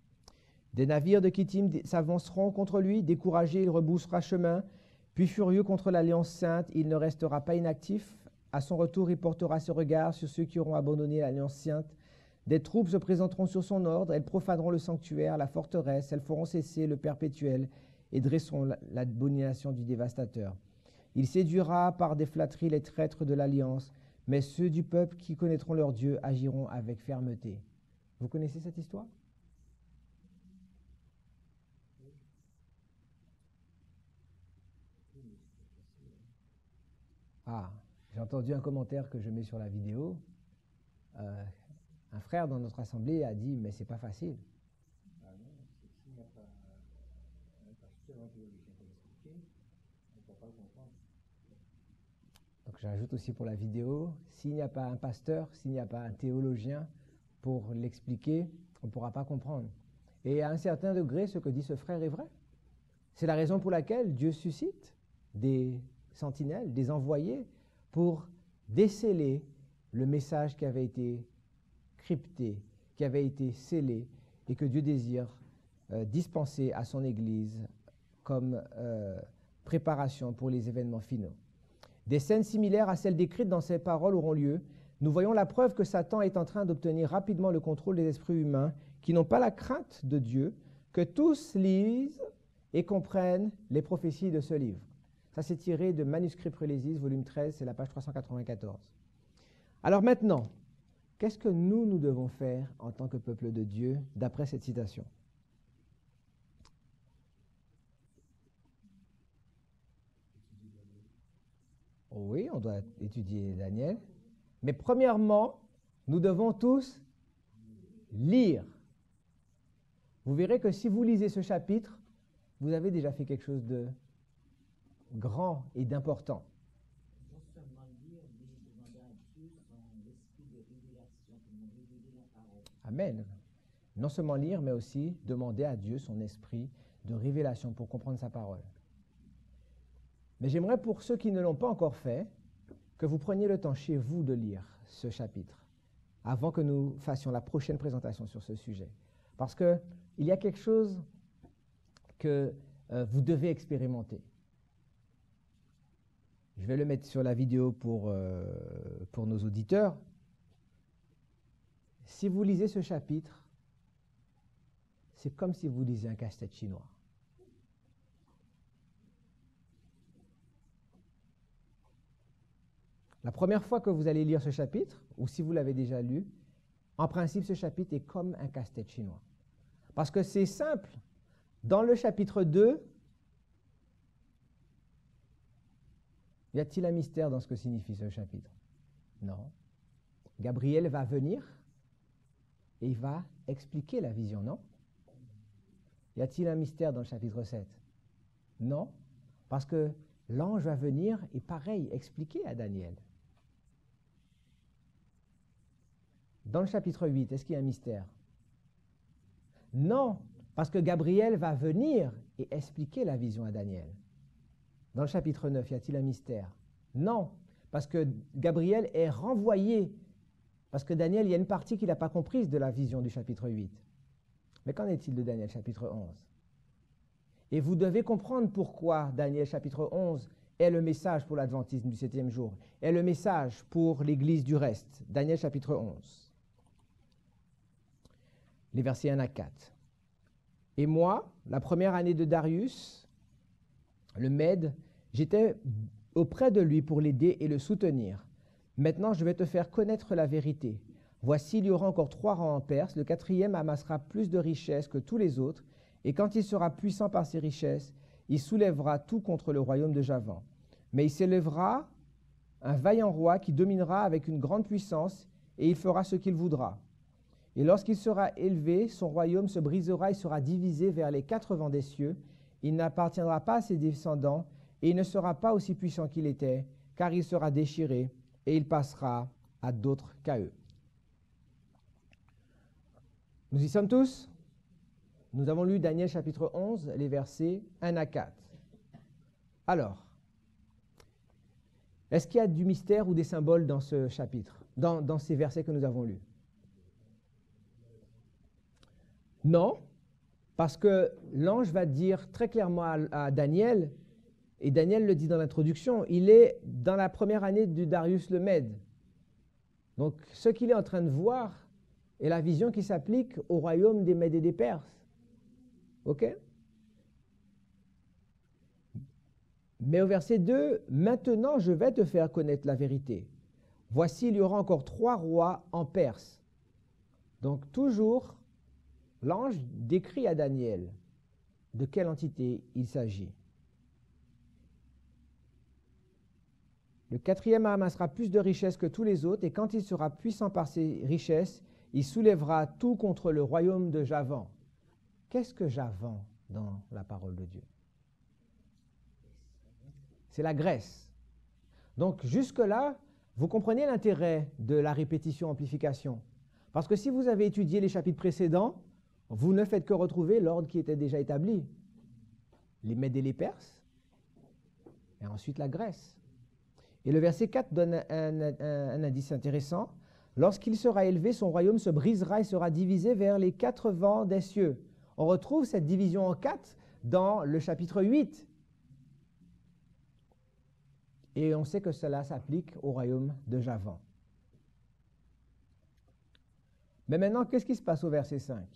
Des navires de Kittim s'avanceront contre lui, découragé, il rebroussera chemin, puis furieux contre l'alliance sainte, il ne restera pas inactif. À son retour, il portera ses regards sur ceux qui auront abandonné l'alliance sainte. Des troupes se présenteront sur son ordre, elles profaneront le sanctuaire, la forteresse, elles feront cesser le perpétuel et dresseront l'abomination du dévastateur. Il séduira par des flatteries les traîtres de l'alliance, mais ceux du peuple qui connaîtront leur Dieu agiront avec fermeté. Vous connaissez cette histoire? Ah, j'ai entendu un commentaire que je mets sur la vidéo. Un frère dans notre assemblée a dit, mais c'est pas facile. Ah non, s'il n'y a pas un pasteur, un théologien pour l'expliquer, on ne peut pas le comprendre. Donc j'ajoute aussi pour la vidéo, s'il n'y a pas un pasteur, s'il n'y a pas un théologien pour l'expliquer, on ne pourra pas comprendre. Et à un certain degré, ce que dit ce frère est vrai. C'est la raison pour laquelle Dieu suscite des sentinelles, des envoyés, pour déceler le message qui avait été crypté, qui avait été scellé, et que Dieu désire dispenser à son Église comme préparation pour les événements finaux. Des scènes similaires à celles décrites dans ces paroles auront lieu. Nous voyons la preuve que Satan est en train d'obtenir rapidement le contrôle des esprits humains qui n'ont pas la crainte de Dieu, que tous lisent et comprennent les prophéties de ce livre. Ça, c'est tiré de Manuscrit Prélésis, volume 13, c'est la page 394. Alors maintenant, qu'est-ce que nous devons faire en tant que peuple de Dieu d'après cette citation? Oui, on doit étudier Daniel. Mais premièrement, nous devons tous lire. Vous verrez que si vous lisez ce chapitre, vous avez déjà fait quelque chose de grand et d'important. Non seulement lire, mais demander à Dieu son esprit de révélation pour nous révéler la parole. Amen. Non seulement lire, mais aussi demander à Dieu son esprit de révélation pour comprendre sa parole. Mais j'aimerais, pour ceux qui ne l'ont pas encore fait, que vous preniez le temps chez vous de lire ce chapitre avant que nous fassions la prochaine présentation sur ce sujet. Parce qu'il y a quelque chose que vous devez expérimenter. Je vais le mettre sur la vidéo pour nos auditeurs. Si vous lisez ce chapitre, c'est comme si vous lisez un casse-tête chinois. La première fois que vous allez lire ce chapitre, ou si vous l'avez déjà lu, en principe, ce chapitre est comme un casse-tête chinois. Parce que c'est simple. Dans le chapitre 2, y a-t-il un mystère dans ce que signifie ce chapitre? Non. Gabriel va venir et il va expliquer la vision, non? Y a-t-il un mystère dans le chapitre 7? Non. Parce que l'ange va venir et pareil, expliquer à Daniel. Dans le chapitre 8, est-ce qu'il y a un mystère? Non, parce que Gabriel va venir et expliquer la vision à Daniel. Dans le chapitre 9, y a-t-il un mystère? Non, parce que Gabriel est renvoyé, parce que Daniel, il y a une partie qu'il n'a pas comprise de la vision du chapitre 8. Mais qu'en est-il de Daniel chapitre 11? Et vous devez comprendre pourquoi Daniel chapitre 11 est le message pour l'adventisme du 7e jour, est le message pour l'Église du reste. Daniel chapitre 11. Les versets 1 à 4. Et moi, la première année de Darius, le Mède, j'étais auprès de lui pour l'aider et le soutenir. Maintenant, je vais te faire connaître la vérité. Voici, il y aura encore 3 rangs en Perse. Le 4e amassera plus de richesses que tous les autres. Et quand il sera puissant par ses richesses, il soulèvera tout contre le royaume de Javan. Mais il s'élèvera un vaillant roi qui dominera avec une grande puissance, et il fera ce qu'il voudra. Et lorsqu'il sera élevé, son royaume se brisera et sera divisé vers les 4 vents des cieux. Il n'appartiendra pas à ses descendants, et il ne sera pas aussi puissant qu'il était, car il sera déchiré et il passera à d'autres qu'à eux. Nous y sommes tous? Nous avons lu Daniel chapitre 11, les versets 1 à 4. Alors, est-ce qu'il y a du mystère ou des symboles dans ce chapitre, dans ces versets que nous avons lus? Non, parce que l'ange va dire très clairement à Daniel, et Daniel le dit dans l'introduction, il est dans la première année de Darius le Mède. Donc, ce qu'il est en train de voir est la vision qui s'applique au royaume des Mèdes et des Perses. OK? Mais au verset 2, « Maintenant je vais te faire connaître la vérité. Voici, il y aura encore 3 rois en Perse. » Donc, toujours, l'ange décrit à Daniel de quelle entité il s'agit. Le 4e amassera plus de richesses que tous les autres, et quand il sera puissant par ses richesses, il soulèvera tout contre le royaume de Javan. Qu'est-ce que Javan dans la parole de Dieu? C'est la Grèce. Donc jusque-là, vous comprenez l'intérêt de la répétition-amplification. Parce que si vous avez étudié les chapitres précédents, vous ne faites que retrouver l'ordre qui était déjà établi. Les Mèdes et les Perses, et ensuite la Grèce. Et le verset 4 donne un indice intéressant. « Lorsqu'il sera élevé, son royaume se brisera et sera divisé vers les 4 vents des cieux. » On retrouve cette division en 4 dans le chapitre 8. Et on sait que cela s'applique au royaume de Javan. Mais maintenant, qu'est-ce qui se passe au verset 5?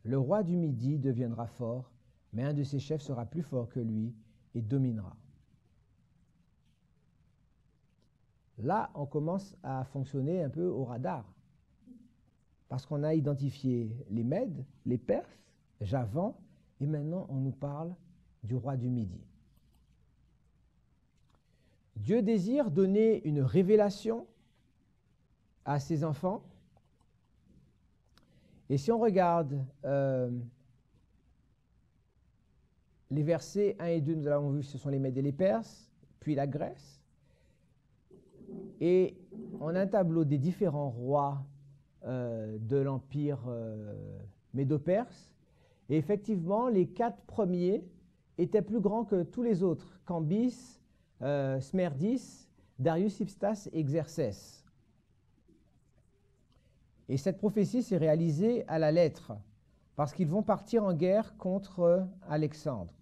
Le roi du Midi deviendra fort, mais un de ses chefs sera plus fort que lui et dominera. Là, on commence à fonctionner un peu au radar, parce qu'on a identifié les Mèdes, les Perses, Javan, et maintenant on nous parle du roi du Midi. Dieu désire donner une révélation à ses enfants. Et si on regarde les versets 1 et 2, nous l'avons vu, ce sont les Mèdes et les Perses, puis la Grèce. Et on a un tableau des différents rois de l'Empire médo-perse. Et effectivement, les 4 premiers étaient plus grands que tous les autres, Cambis, Smerdis, Darius, Hypstas et Xerxès. Et cette prophétie s'est réalisée à la lettre, parce qu'ils vont partir en guerre contre Alexandre.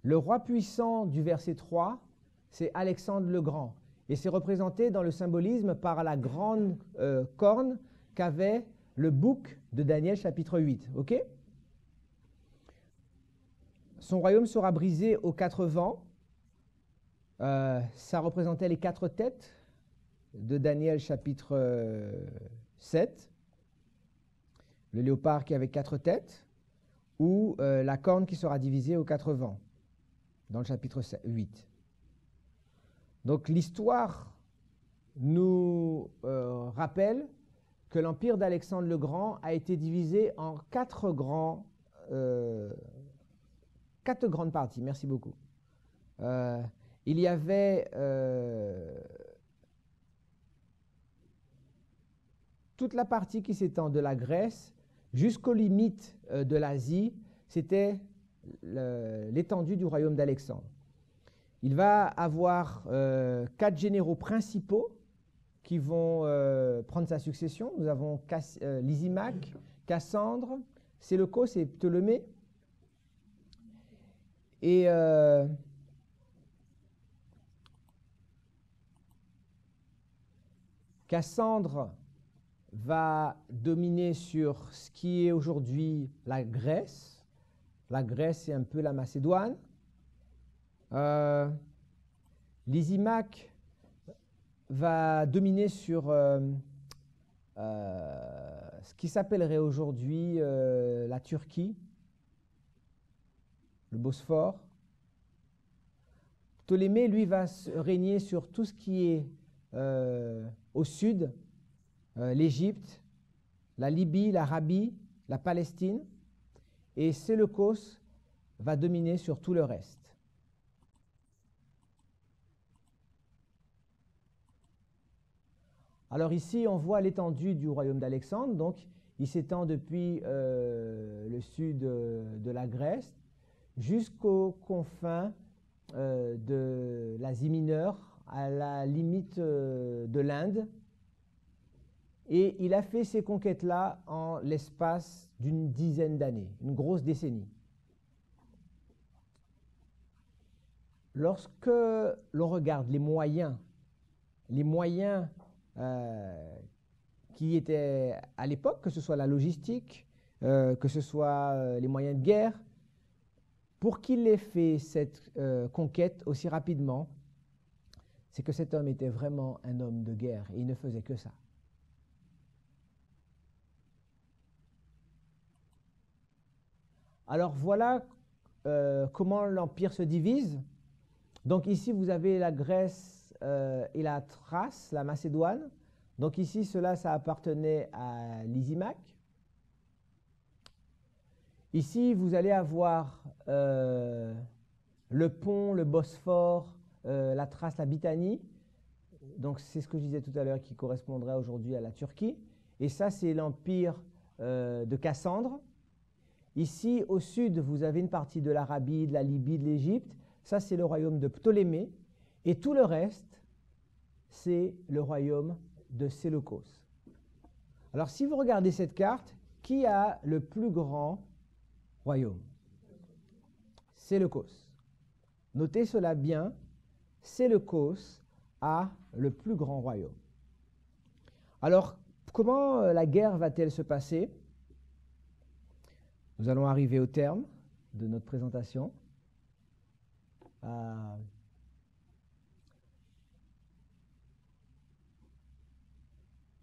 Le roi puissant du verset 3, c'est Alexandre le Grand. Et c'est représenté dans le symbolisme par la grande corne qu'avait le bouc de Daniel chapitre 8. OK? Son royaume sera brisé aux 4 vents. Ça représentait les 4 têtes de Daniel chapitre 7. Le léopard qui avait 4 têtes, ou la corne qui sera divisée aux 4 vents, dans le chapitre 8. Donc l'histoire nous rappelle que l'empire d'Alexandre le Grand a été divisé en 4 grandes parties. Merci beaucoup. Il y avait toute la partie qui s'étend de la Grèce jusqu'aux limites de l'Asie, c'était l'étendue du royaume d'Alexandre. Il va avoir 4 généraux principaux qui vont prendre sa succession. Nous avons Lysimaque, Cassandre, Séleucos et Ptolémée. Et Cassandre va dominer sur ce qui est aujourd'hui la Grèce. La Grèce, c'est un peu la Macédoine. Lysimaque va dominer sur ce qui s'appellerait aujourd'hui la Turquie, le Bosphore. Ptolémée, lui, va régner sur tout ce qui est au sud, l'Égypte, la Libye, l'Arabie, la Palestine, et Séleucos va dominer sur tout le reste. Alors ici, on voit l'étendue du royaume d'Alexandre. Donc, il s'étend depuis le sud de la Grèce jusqu'aux confins de l'Asie mineure, à la limite de l'Inde. Et il a fait ces conquêtes-là en l'espace d'une dizaine d'années, une grosse décennie. Lorsque l'on regarde les moyens qui étaient à l'époque, que ce soit la logistique, que ce soit les moyens de guerre, pour qu'il ait fait cette conquête aussi rapidement, c'est que cet homme était vraiment un homme de guerre et il ne faisait que ça. Alors voilà comment l'empire se divise. Donc ici, vous avez la Grèce et la Thrace, la Macédoine. Donc ici, ça appartenait à Lysimaque. Ici, vous allez avoir le pont, le Bosphore, la Thrace, la Bithynie. Donc c'est ce que je disais tout à l'heure qui correspondrait aujourd'hui à la Turquie. Et ça, c'est l'empire de Cassandre. Ici, au sud, vous avez une partie de l'Arabie, de la Libye, de l'Égypte. Ça, c'est le royaume de Ptolémée. Et tout le reste, c'est le royaume de Séleucos. Alors, si vous regardez cette carte, qui a le plus grand royaume? Séleucos. Notez cela bien, Séleucos a le plus grand royaume. Alors, comment la guerre va-t-elle se passer? Nous allons arriver au terme de notre présentation.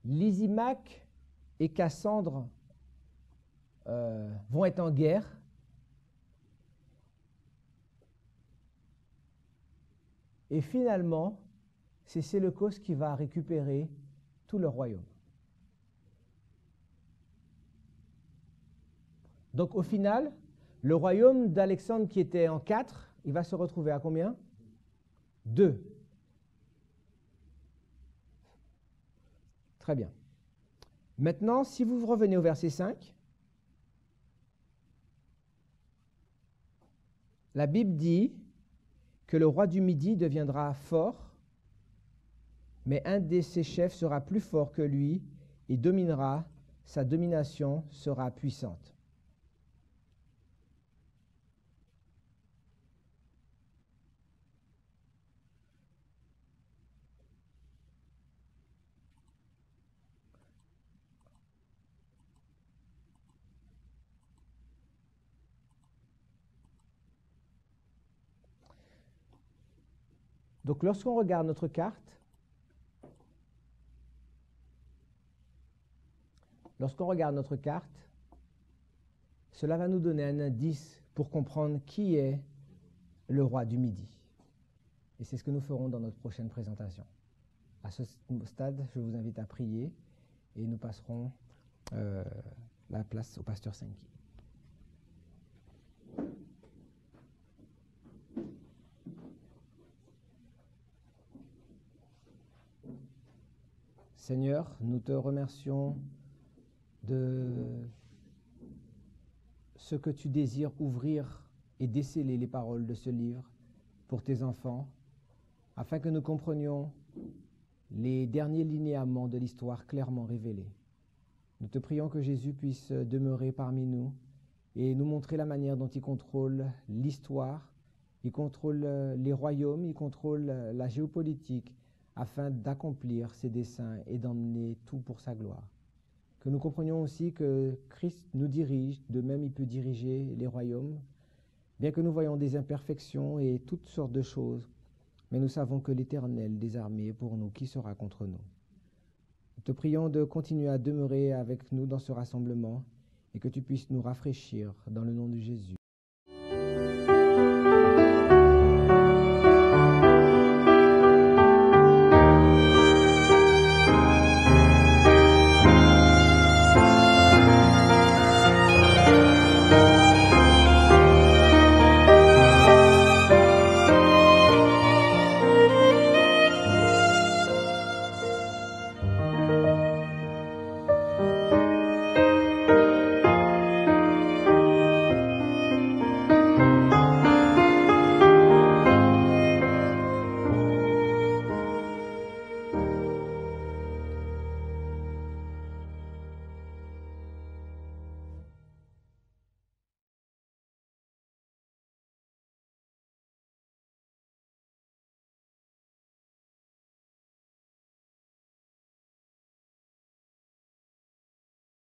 Lysimaque et Cassandre vont être en guerre. Et finalement, c'est Séleucos qui va récupérer tout le royaume. Donc au final, le royaume d'Alexandre qui était en 4, il va se retrouver à combien? 2. Très bien. Maintenant, si vous revenez au verset 5, la Bible dit que le roi du Midi deviendra fort, mais un de ses chefs sera plus fort que lui et dominera, sa domination sera puissante. Donc lorsqu'on regarde notre carte, cela va nous donner un indice pour comprendre qui est le roi du Midi. Et c'est ce que nous ferons dans notre prochaine présentation. À ce stade, je vous invite à prier et nous passerons la place au pasteur Senki. Seigneur, nous te remercions de ce que tu désires ouvrir et déceler les paroles de ce livre pour tes enfants, afin que nous comprenions les derniers linéaments de l'histoire clairement révélés. Nous te prions que Jésus puisse demeurer parmi nous et nous montrer la manière dont il contrôle l'histoire, il contrôle les royaumes, il contrôle la géopolitique, afin d'accomplir ses desseins et d'emmener tout pour sa gloire. Que nous comprenions aussi que Christ nous dirige, de même il peut diriger les royaumes, bien que nous voyons des imperfections et toutes sortes de choses, mais nous savons que l'Éternel des armées est pour nous, qui sera contre nous? Nous te prions de continuer à demeurer avec nous dans ce rassemblement et que tu puisses nous rafraîchir dans le nom de Jésus.